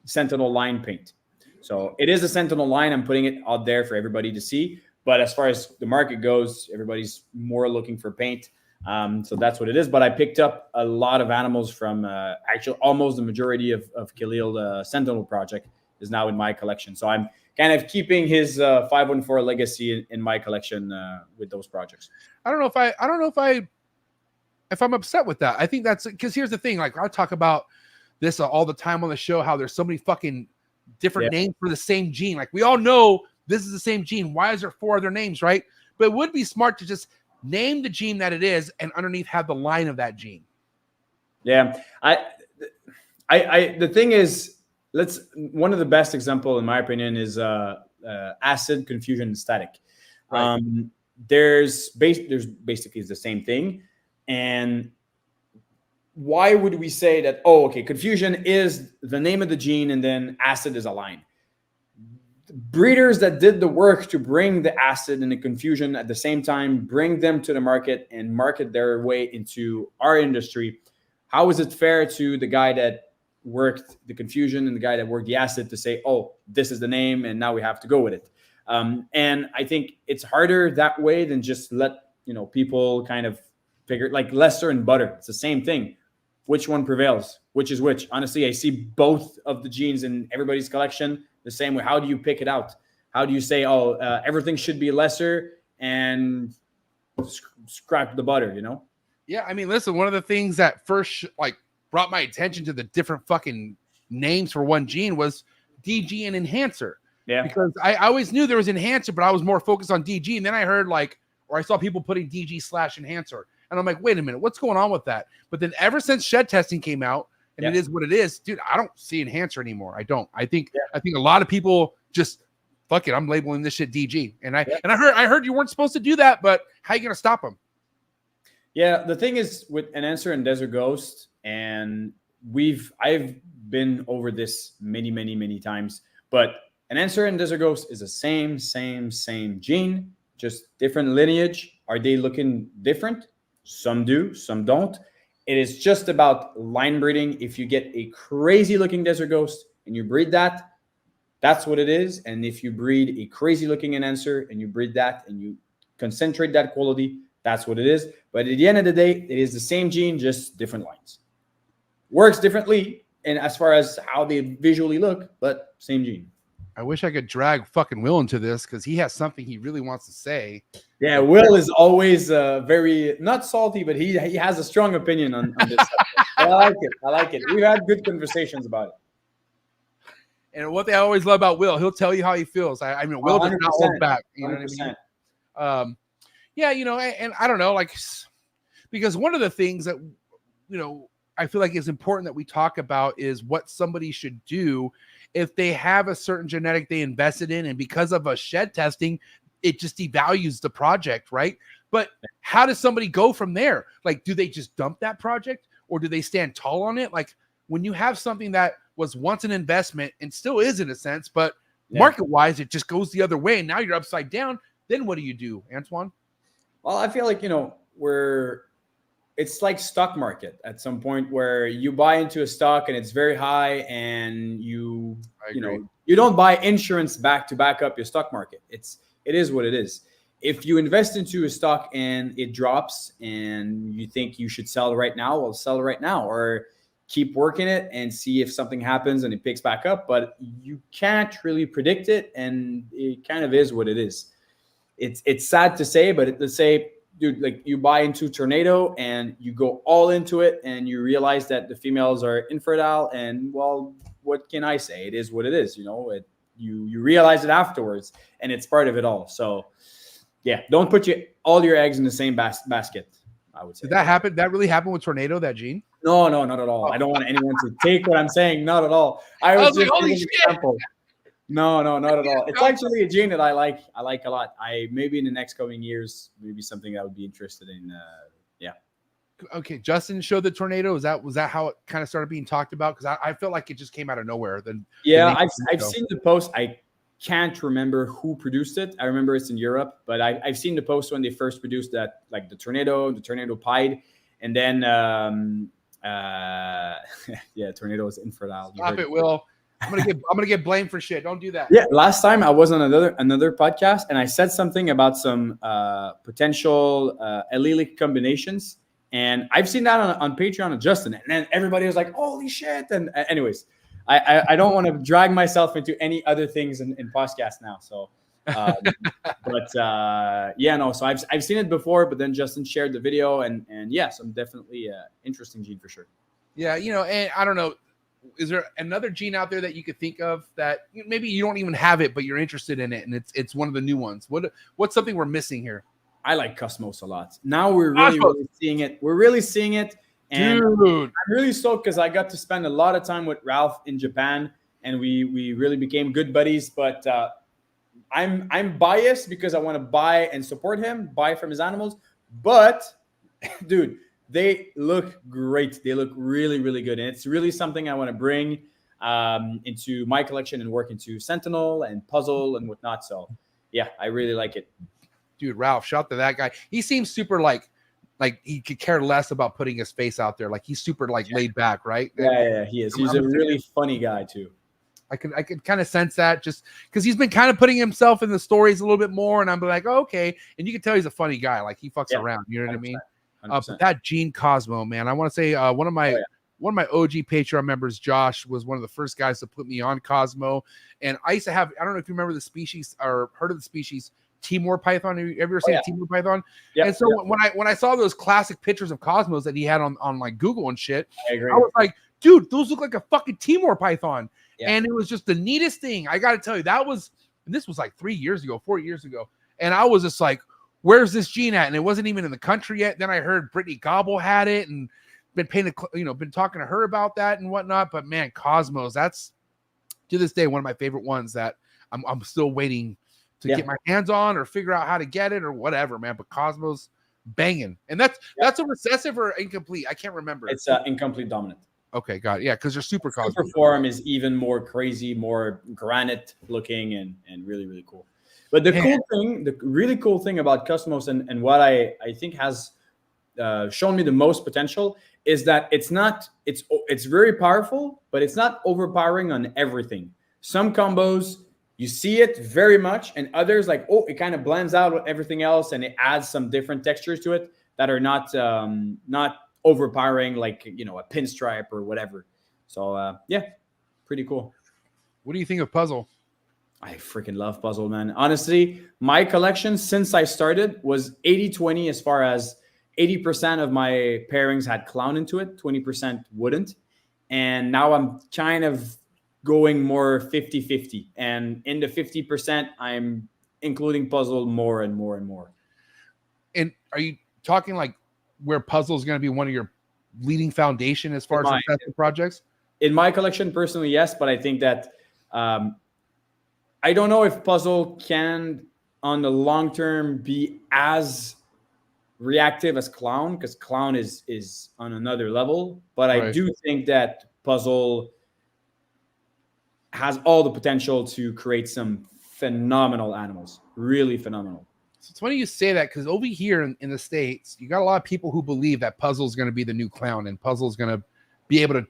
Sentinel line paint. So it is a Sentinel line. I'm putting it out there for everybody to see. But as far as the market goes, everybody's more looking for paint. So that's what it is. But I picked up a lot of animals from actually almost the majority of Khalil. Sentinel project is now in my collection. So I'm kind of keeping his 514 legacy in my collection with those projects. I don't know if I'm upset with that. I think that's because here's the thing. Like I talk about this all the time on the show, how there's so many fucking different names for the same gene. Like we all know this is the same gene. Why is there 4 other names, right? But it would be smart to just name the gene that it is and underneath have the line of that gene. Yeah. The thing is, one of the best example in my opinion is acid, confusion, and static. Right. There's basically it's the same thing. And why would we say that, oh, okay, confusion is the name of the gene and then acid is a line? Breeders that did the work to bring the acid and the confusion at the same time, bring them to the market and market their way into our industry. How is it fair to the guy that worked the confusion and the guy that worked the acid to say, oh, this is the name and now we have to go with it? And I think it's harder that way than just let people kind of figure, like Lester and butter. It's the same thing. Which one prevails? Which is which? Honestly, I see both of the genes in everybody's collection the same way. How do you pick it out? How do you say, oh, everything should be lesser and scrap the butter, Yeah, I mean, listen, one of the things that first brought my attention to the different fucking names for one gene was DG and enhancer. Yeah. Because I always knew there was enhancer, but I was more focused on DG. And then I heard or I saw people putting DG/enhancer. And I'm like, wait a minute, what's going on with that? But then ever since shed testing came out, and it is what it is, dude, I don't see enhancer anymore. I don't. I think a lot of people just fuck it. I'm labeling this shit DG. And I heard you weren't supposed to do that, but how are you gonna stop them? Yeah, the thing is with Enhancer and Desert Ghost, and I've been over this many times, but Enhancer and Desert Ghost is the same gene, just different lineage. Are they looking different? Some do, some don't. It is just about line breeding. If you get a crazy looking Desert Ghost and you breed that, that's what it is. And if you breed a crazy looking Enhancer and you breed that and you concentrate that quality, that's what it is. But at the end of the day, it is the same gene, just different lines. Works differently, and as far as how they visually look, but same gene. I wish I could drag fucking Will into this because he has something he really wants to say. Yeah, Will is always very, not salty, but he has a strong opinion on this subject. I like it. We've had good conversations about it. And what they always love about Will, he'll tell you how he feels. I mean, Will does not hold back. You know 100%. what I mean? Yeah, and I don't know, because one of the things that, I feel like is important that we talk about is what somebody should do if they have a certain genetic they invested in, and because of a shed testing, it just devalues the project, right? But how does somebody go from there? Do they just dump that project, or do they stand tall on it? When you have something that was once an investment and still is in a sense, but market-wise, it just goes the other way, and now you're upside down, then what do you do, Antoine? Well, I feel like, it's like stock market at some point where you buy into a stock and it's very high, and you don't buy insurance back to back up your stock market. It is what it is. If you invest into a stock and it drops and you think you should sell right now, well, sell right now, or keep working it and see if something happens and it picks back up. But you can't really predict it, and it kind of is what it is. It's sad to say, but let's say, dude, you buy into Tornado and you go all into it and you realize that the females are infertile, and well, what can I say? It is what it is. You realize it afterwards, and it's part of it all. So yeah, don't put all your eggs in the same basket, I would say. Did that happen? That really happened with Tornado, that gene? No, not at all. I don't want anyone to take what I'm saying. Not at all. I was just holy giving shit. an example. No, not at all. It's actually a gene that I like. I like a lot. Maybe in the next coming years, maybe something I would be interested in. Okay, Justin showed the Tornado. Was that how it kind of started being talked about? Because I feel like it just came out of nowhere. I've seen the post. I can't remember who produced it. I remember it's in Europe, but I've seen the post when they first produced that, the Tornado Pied, and then Tornado is infertile. Stop it, Will. I'm gonna get blamed for shit. Don't do that. Yeah, last time I was on another podcast and I said something about some potential allelic combinations, and I've seen that on Patreon of Justin, and then everybody was like, "Holy shit!" And anyways, I don't want to drag myself into any other things in podcast now. So, yeah, no. So I've seen it before, but then Justin shared the video, and yes, I'm definitely interesting gene for sure. Yeah, and I don't know. Is there another gene out there that you could think of that maybe you don't even have it, but you're interested in it, and it's one of the new ones? What's something we're missing here? I like Cosmos a lot. Now we're really seeing it. We're really seeing it, and dude, I'm really stoked because I got to spend a lot of time with Ralph in Japan, and we really became good buddies. But I'm biased because I want to buy and support him, buy from his animals. But dude, they look great. They look really, really good. And it's really something I want to bring into my collection and work into Sentinel and Puzzle and whatnot. So, yeah, I really like it. Dude, Ralph, shout out to that guy. He seems super like he could care less about putting his face out there. Like he's super laid back, right? Yeah, he is. He's a really funny guy too. I could kind of sense that just because he's been kind of putting himself in the stories a little bit more. And I'm like, oh, okay. And you can tell he's a funny guy. Like he fucks around. You know what I mean? But that Gene Cosmo, man, I want to say one of my OG Patreon members, Josh, was one of the first guys to put me on Cosmo. And I used to have, I don't know if you remember the species or heard of the species Timor python. Have you ever seen a Timor python? Yeah. And so when I saw those classic pictures of Cosmos that he had on like Google and shit, I was like, dude, those look like a fucking Timor python. Yeah. And it was just the neatest thing. I got to tell you, this was like 4 years ago. And I was just like, where's this gene at? And it wasn't even in the country yet. Then I heard Brittany Gobble had it and been been talking to her about that and whatnot. But man, Cosmos, that's to this day one of my favorite ones that I'm still waiting to get my hands on or figure out how to get it or whatever, man. But Cosmos banging. And that's a recessive or incomplete. I can't remember. It's incomplete dominant. Okay, got it. Yeah, because they're super Cosmos. Super form is even more crazy, more granite looking and really, really cool. But the really cool thing about Cosmos and what I think has shown me the most potential is that it's very powerful, but it's not overpowering on everything. Some combos, you see it very much, and others like, it kind of blends out with everything else and it adds some different textures to it that are not overpowering, like, a pinstripe or whatever. So, yeah, pretty cool. What do you think of Puzzle? I freaking love Puzzle, man. Honestly, my collection since I started was 80-20 as far as 80% of my pairings had clown into it, 20% wouldn't. And now I'm kind of going more 50-50. And in the 50%, I'm including Puzzle more and more and more. And are you talking like where Puzzle is going to be one of your leading foundation as far as successful projects? In my collection, personally, yes. But I think that I don't know if Puzzle can, on the long term, be as reactive as Clown, because Clown is on another level. But I do think that Puzzle has all the potential to create some phenomenal animals, really phenomenal. So it's funny you say that because over here in the States, you got a lot of people who believe that Puzzle is going to be the new Clown and Puzzle is going to be able to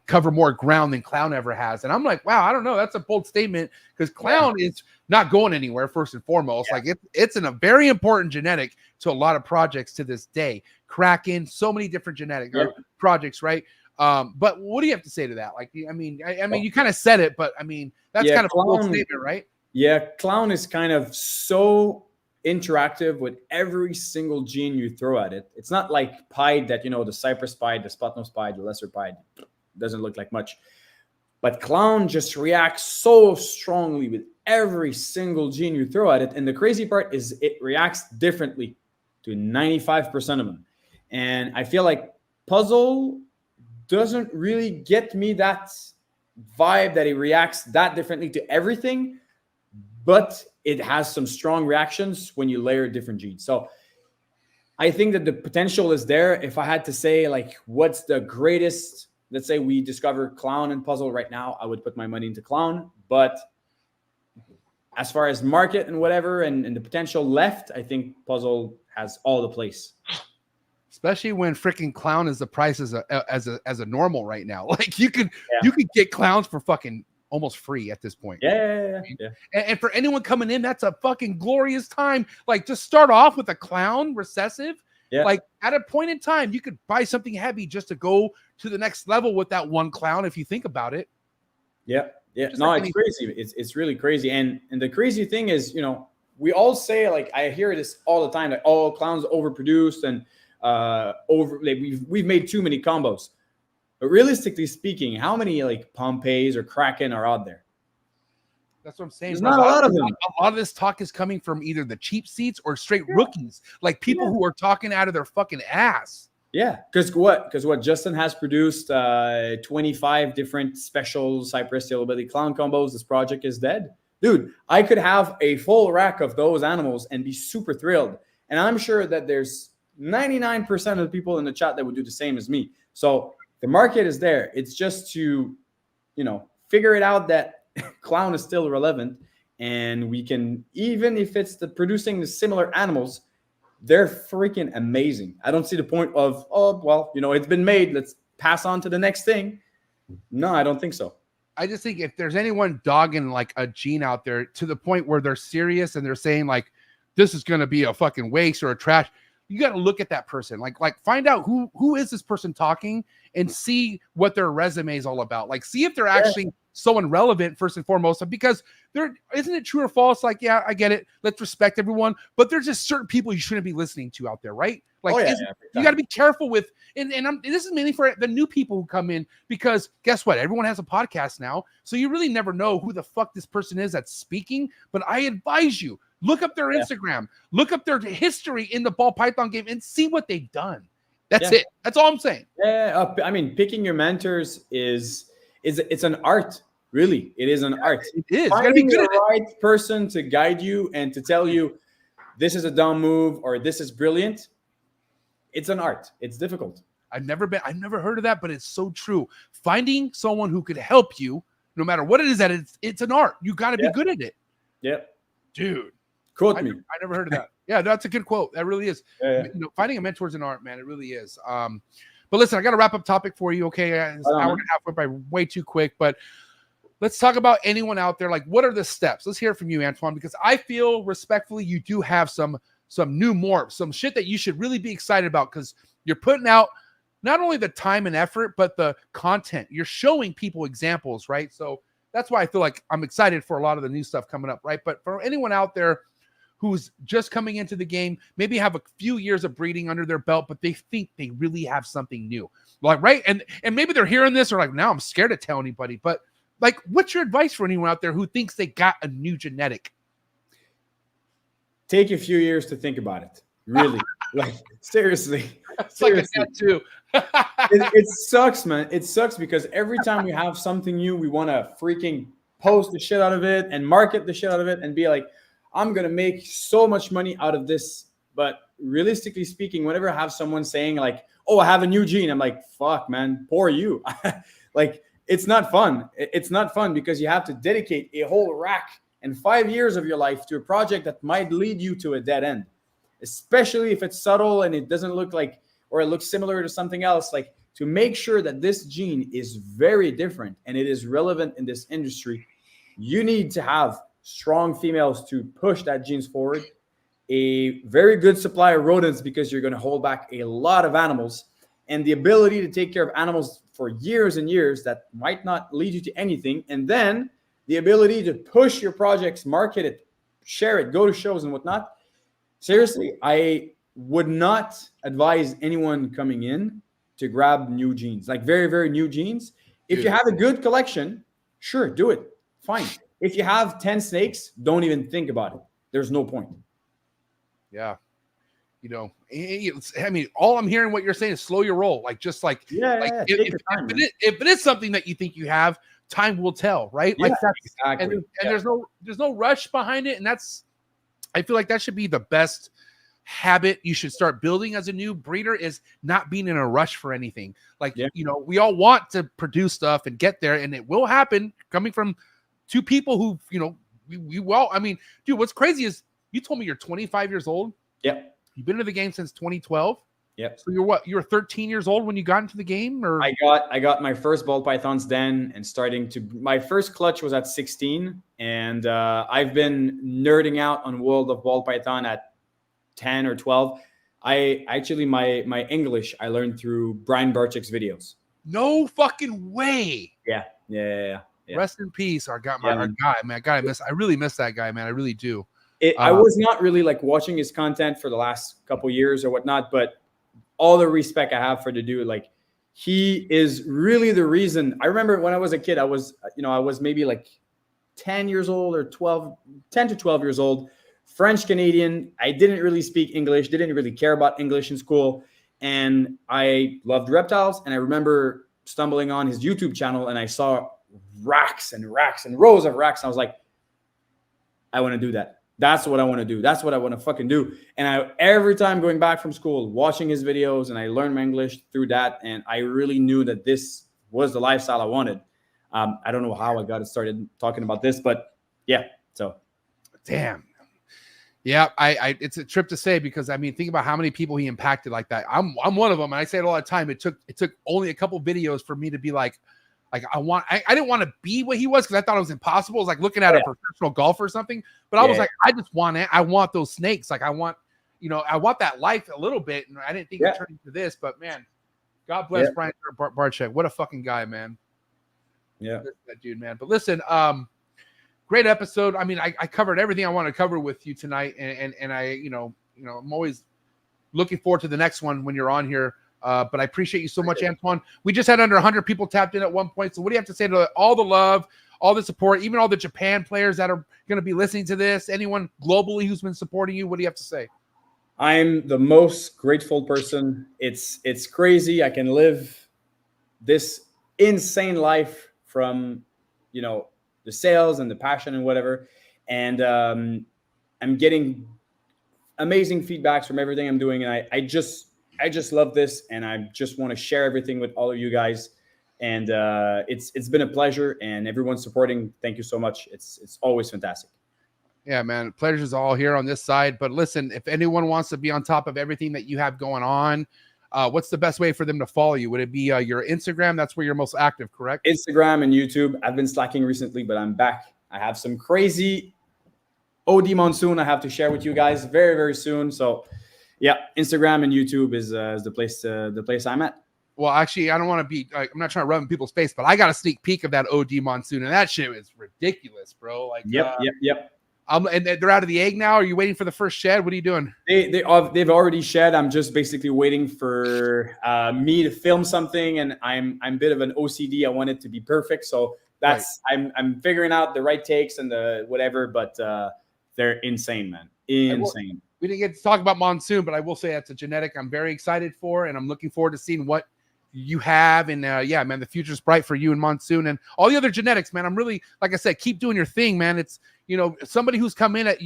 cover more ground than Clown ever has. And I'm like, wow, I don't know. That's a bold statement because Clown is not going anywhere, first and foremost. Yeah. Like it's a very important genetic to a lot of projects to this day. Kraken, so many different genetic projects, right? But what do you have to say to that? Like, I mean, you kind of said it, but I mean, that's kind of a bold statement, right? Yeah, Clown is kind of so interactive with every single gene you throw at it. It's not like Pied that, the Cypress Pied, the spot nose Pied, the lesser Pied. Doesn't look like much, but Clown just reacts so strongly with every single gene you throw at it. And the crazy part is it reacts differently to 95% of them. And I feel like Puzzle doesn't really get me that vibe that it reacts that differently to everything, but it has some strong reactions when you layer different genes. So I think that the potential is there. If I had to say, like, what's the greatest, let's say we discover Clown and Puzzle right now, I would put my money into Clown. But as far as market and whatever and the potential left, I think Puzzle has all the place. Especially when freaking clown is the price as a normal right now. Like you could get clowns for fucking almost free at this point. Yeah. And for anyone coming in, that's a fucking glorious time. Like just start off with a clown recessive. Yeah. Like at a point in time, you could buy something heavy just to go to the next level with that one clown. If you think about it. Yeah. Just No, like it's crazy. It's really crazy. And the crazy thing is, you know, we all say, like, I hear this all the time, like, oh, clowns overproduced and like we've made too many combos. But realistically speaking, how many like Pompeys or Kraken are out there? That's what I'm saying. There's not a lot of them. A lot of this talk is coming from either the cheap seats or straight rookies, like people who are talking out of their fucking ass. Yeah, because what Justin has produced 25 different special Cypress Ability clown combos. This project is dead. Dude, I could have a full rack of those animals and be super thrilled. And I'm sure that there's 99% of the people in the chat that would do the same as me. So the market is there. It's just to, you know, figure it out that clown is still relevant. And we can, even if it's producing the similar animals, they're freaking amazing. I don't see the point of, oh, well, you know, it's been made. Let's pass on to the next thing. No, I don't think so. I just think if there's anyone dogging like a gene out there to the point where they're serious and they're saying like, this is going to be a fucking waste or a trash, you got to look at that person. Like find out who is this person talking and see what their resume is all about. Like see if they're actually someone relevant first and foremost, because there isn't it true or false? Like, yeah, I get it. Let's respect everyone, but there's just certain people you shouldn't be listening to out there, right? Like you got to be careful with, and this is mainly for the new people who come in, because guess what? Everyone has a podcast now. So you really never know who the fuck this person is that's speaking. But I advise you, look up their Instagram, look up their history in the ball python game and see what they've done. That's it. That's all I'm saying. Yeah. I mean, picking your mentors it's an art. Really. It is an art. It is. Finding the right person to guide you and to tell you this is a dumb move or this is brilliant. It's an art. It's difficult. I've never heard of that, but it's so true. Finding someone who could help you, no matter what it is, that it's an art. You got to be good at it. Yeah, dude. Quote me. I never heard of that. Yeah, that's a good quote. That really is. Yeah. You know, finding a mentor is an art, man. It really is. But listen, I got to wrap up topic for you. Okay, it's an hour and a half went by way too quick, but let's talk about anyone out there. Like, what are the steps? Let's hear from you, Antoine, because I feel respectfully you do have some new morphs, some shit that you should really be excited about, because you're putting out not only the time and effort, but the content. You're showing people examples, right? So that's why I feel like I'm excited for a lot of the new stuff coming up, right? But for anyone out there who's just coming into the game, maybe have a few years of breeding under their belt, but they think they really have something new, like, right? And maybe they're hearing this or like, now I'm scared to tell anybody, but like, what's your advice for anyone out there who thinks they got a new genetic? Take a few years to think about it. Really. Like, seriously. It's like a tattoo. It sucks, man. It sucks because every time we have something new, we want to freaking post the shit out of it and market the shit out of it and be like, I'm going to make so much money out of this. But realistically speaking, whenever I have someone saying like, oh, I have a new gene, I'm like, fuck, man, poor you. Like, it's not fun. It's not fun because you have to dedicate a whole rack and 5 years of your life to a project that might lead you to a dead end, especially if it's subtle and it doesn't look like, or it looks similar to something else. Like, to make sure that this gene is very different and it is relevant in this industry, you need to have strong females to push that genes forward, a very good supply of rodents because you're going to hold back a lot of animals, and the ability to take care of animals for years and years that might not lead you to anything, and then the ability to push your projects, market it, share it, go to shows and whatnot. Seriously, I would not advise anyone coming in to grab new genes, like very, very new genes. If you have a good collection, sure, do it. Fine. If you have 10 snakes, don't even think about it. There's no point. Yeah. You know, I mean, all I'm hearing what you're saying is slow your roll. Like, just like, if it is something that you think you have, time will tell, right? Yeah, like that's exactly. And there's no rush behind it. And I feel like that should be the best habit you should start building as a new breeder, is not being in a rush for anything. Like, you know, we all want to produce stuff and get there, and it will happen coming from two people who, you know, I mean, dude, what's crazy is you told me you're 25 years old. Yeah. You've been in the game since 2012. Yep. So you're what? You were 13 years old when you got into the game, or I got my first ball pythons then, and my first clutch was at 16, and I've been nerding out on World of Ball Python at 10 or 12. I actually my English I learned through Brian Barczyk's videos. no fucking way. Yeah. Rest in peace, our guy, Yeah, our guy, man. I really miss that guy, man. I really do. I was not really like watching his content for the last couple years or whatnot, but all the respect I have for the dude, like he is really the reason. I remember when I was a kid, I was maybe like 10 years old or 10 to 12 years old, French Canadian. I didn't really speak English, didn't really care about English in school. And I loved reptiles. And I remember stumbling on his YouTube channel and I saw racks and racks and rows of racks. And I was like, I want to do that. That's what I want to do. That's what I want to fucking do. And every time going back from school, watching his videos, and I learned my English through that. And I really knew that this was the lifestyle I wanted. I don't know how I got started talking about this, but yeah. So, damn. Yeah, it's a trip to say, because I mean, think about how many people he impacted like that. I'm one of them, and I say it all the time. It took only a couple videos for me to be like I didn't want to be what he was, because I thought it was impossible. It was like looking at a professional golfer or something. But I was like, I want those snakes. Like I want that life a little bit. And I didn't think it turned into this, but man, God bless Brian Barczyk. What a fucking guy, man. Yeah, that dude, man. But listen, great episode. I mean, I covered everything I want to cover with you tonight, and I, I'm always looking forward to the next one when you're on here. But I appreciate you so much, Antoine. We just had under 100 people tapped in at one point. So what do you have to say to all the love, all the support, even all the Japan players that are going to be listening to this, anyone globally who's been supporting you? What do you have to say? I'm the most grateful person. It's crazy. I can live this insane life from, the sales and the passion and whatever. And I'm getting amazing feedbacks from everything I'm doing. And I just love this, and I just want to share everything with all of you guys. And it's been a pleasure, and everyone's supporting. Thank you so much. It's always fantastic. Yeah, man. Pleasure's all here on this side. But listen, if anyone wants to be on top of everything that you have going on, what's the best way for them to follow you? Would it be your Instagram? That's where you're most active, correct? Instagram and YouTube. I've been slacking recently, but I'm back. I have some crazy OD monsoon I have to share with you guys very, very soon. So yeah, Instagram and YouTube is the place I'm at. Well, actually, I don't want to be I'm not trying to rub in people's face, but I got a sneak peek of that OD monsoon, and that shit is ridiculous, bro. Like, yep. And they're out of the egg now. Are you waiting for the first shed? What are you doing? They've already shed. I'm just basically waiting for me to film something, and I'm a bit of an OCD. I want it to be perfect, so that's right. I'm figuring out the right takes and the whatever, but they're insane, man. Insane. We didn't get to talk about monsoon, but I will say that's a genetic I'm very excited for, and I'm looking forward to seeing what you have. And yeah, man, the future's bright for you and monsoon and all the other genetics, man. I'm really, like I said, keep doing your thing, man. It's, somebody who's come in at a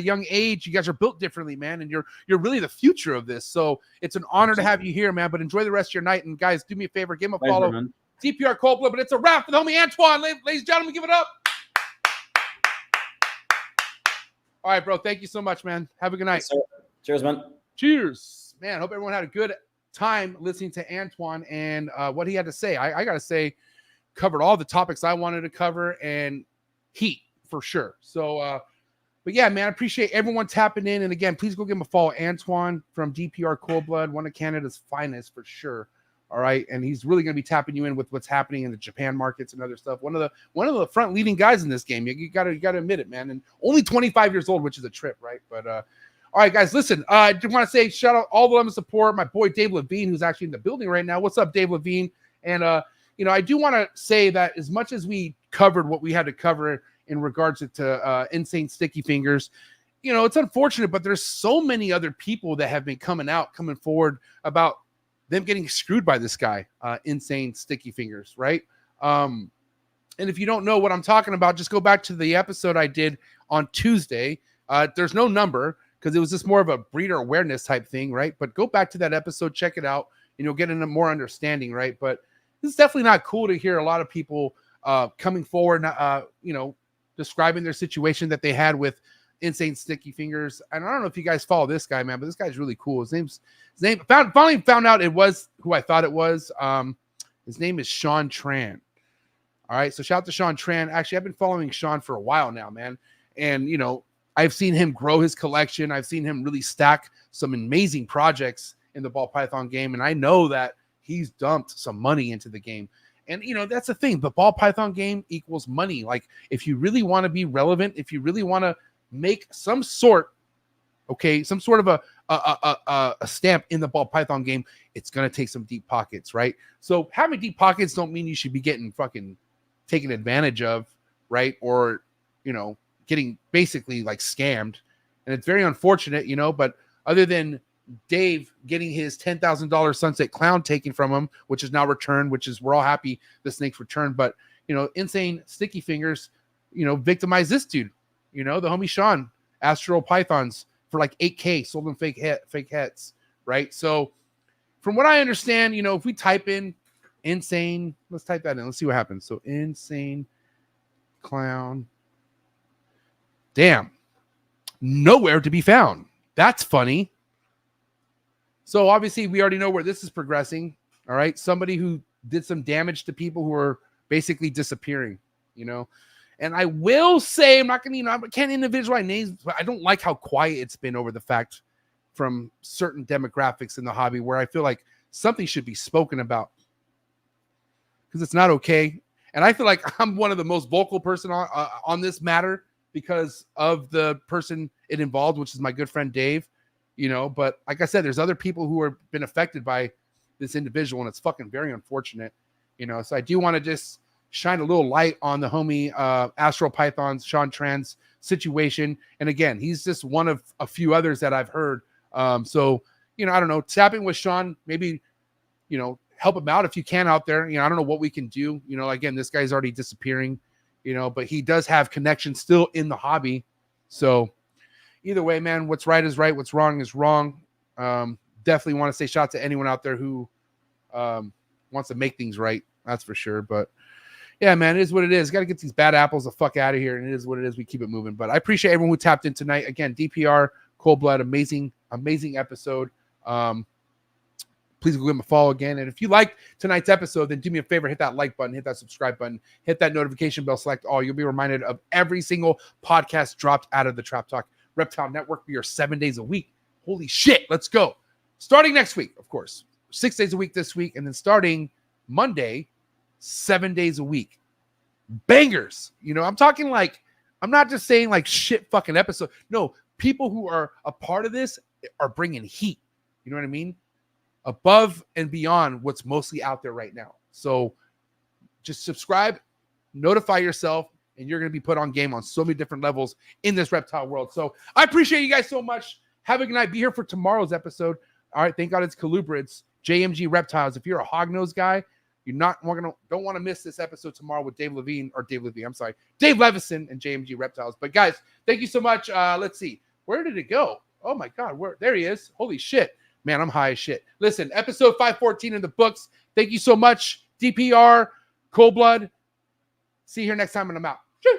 young age. You guys are built differently, man, and you're really the future of this. So it's an honor to have you here, man. But enjoy the rest of your night. And guys, do me a favor, give him a follow. Man. DPR COLDBLOOD. But it's a wrap for the homie Antoine. Ladies and gentlemen, give it up. All right, bro. Thank you so much, man. Have a good night. Yes, cheers, man. Cheers, man. Hope everyone had a good time listening to Antoine and what he had to say. I got to say, covered all the topics I wanted to cover, and heat for sure. So, but yeah, man, I appreciate everyone tapping in. And again, please go give him a follow. Antoine from DPR COLDBLOOD, one of Canada's finest for sure. All right. And he's really going to be tapping you in with what's happening in the Japan markets and other stuff. One of the front leading guys in this game. You got to admit it, man. And only 25 years old, which is a trip, right? But all right, guys, listen, I do want to say shout out all the love and support. My boy Dave Levine, who's actually in the building right now. What's up, Dave Levine? And I do want to say that as much as we covered what we had to cover in regards to insane sticky fingers, it's unfortunate, but there's so many other people that have been coming forward about them getting screwed by this guy, insane sticky fingers, right? And if you don't know what I'm talking about, just go back to the episode I did on Tuesday. There's no number because it was just more of a breeder awareness type thing, right? But go back to that episode, check it out, and you'll get into more understanding, right? But it's definitely not cool to hear a lot of people coming forward, describing their situation that they had with Insane Sticky Fingers. And I don't know if you guys follow this guy, man, but this guy's really cool. His name finally found out it was who I thought it was. His name is Sean Tran. All right, so shout out to Sean Tran. Actually, I've been following Sean for a while now, man. And, you know, I've seen him grow his collection. I've seen him really stack some amazing projects in the ball python game. And I know that he's dumped some money into the game. And, you know, that's the thing. The ball python game equals money. Like, if you really want to be relevant, if you really want to make some sort of a stamp in the ball python game, it's going to take some deep pockets, right? So having deep pockets don't mean you should be getting fucking taken advantage of, right? Or, you know, getting basically like scammed. And it's very unfortunate, you know, but other than Dave getting his $10,000 Sunset Clown taken from him, which is now returned, which is, we're all happy the snake's returned, but, you know, Insane Sticky Fingers, you know, victimized this dude, you know, the homie Sean, Astral Pythons for like 8K, sold them fake heads, right? So from what I understand, you know, if we type in Insane, let's type that in, let's see what happens. So Insane Clown, damn, nowhere to be found. That's funny. So obviously we already know where this is progressing. All right. Somebody who did some damage to people who are basically disappearing, you know. And I will say, I'm not going to, you know, I can't individualize names, but I don't like how quiet it's been over the fact from certain demographics in the hobby where I feel like something should be spoken about because it's not okay. And I feel like I'm one of the most vocal person on this matter because of the person it involved, which is my good friend Dave. You know, but like I said, there's other people who have been affected by this individual, and it's fucking very unfortunate, you know. So I do want to just shine a little light on the homie Astral Python's Sean Tran's situation. And again, he's just one of a few others that I've heard. So, you know, I don't know, tapping with Sean, maybe, you know, help him out if you can out there. You know, I don't know what we can do. You know, again, this guy's already disappearing, you know, but he does have connections still in the hobby. So either way, man, what's right is right. What's wrong is wrong. Definitely want to say shout out to anyone out there who wants to make things right. That's for sure. But yeah, man, it is what it is. Got to get these bad apples the fuck out of here. And it is what it is. We keep it moving. But I appreciate everyone who tapped in tonight. Again, DPR Cold Blood, amazing episode. Please go give him a follow again. And if you liked tonight's episode, then do me a favor, hit that like button, hit that subscribe button, hit that notification bell, select all. You'll be reminded of every single podcast dropped out of the Trap Talk Reptile Network. We are 7 days a week. Holy shit, let's go. Starting next week, of course. 6 days a week this week, and then starting Monday, 7 days a week. Bangers. You know, I'm talking like, I'm not just saying like shit fucking episode. No, people who are a part of this are bringing heat. You know what I mean? Above and beyond what's mostly out there right now. So just subscribe, notify yourself, and you're going to be put on game on so many different levels in this reptile world. So I appreciate you guys so much. Have a good night. Be here for tomorrow's episode. All right. Thank God it's Colubrids, JMG Reptiles. If you're a hognose guy, don't want to miss this episode tomorrow with Dave Levison and JMG Reptiles. But guys, thank you so much. Let's see. Where did it go? Oh my God. There he is. Holy shit. Man, I'm high as shit. Listen, episode 514 in the books. Thank you so much. DPR, Cold Blood. See you here next time, and I'm out. Cheers.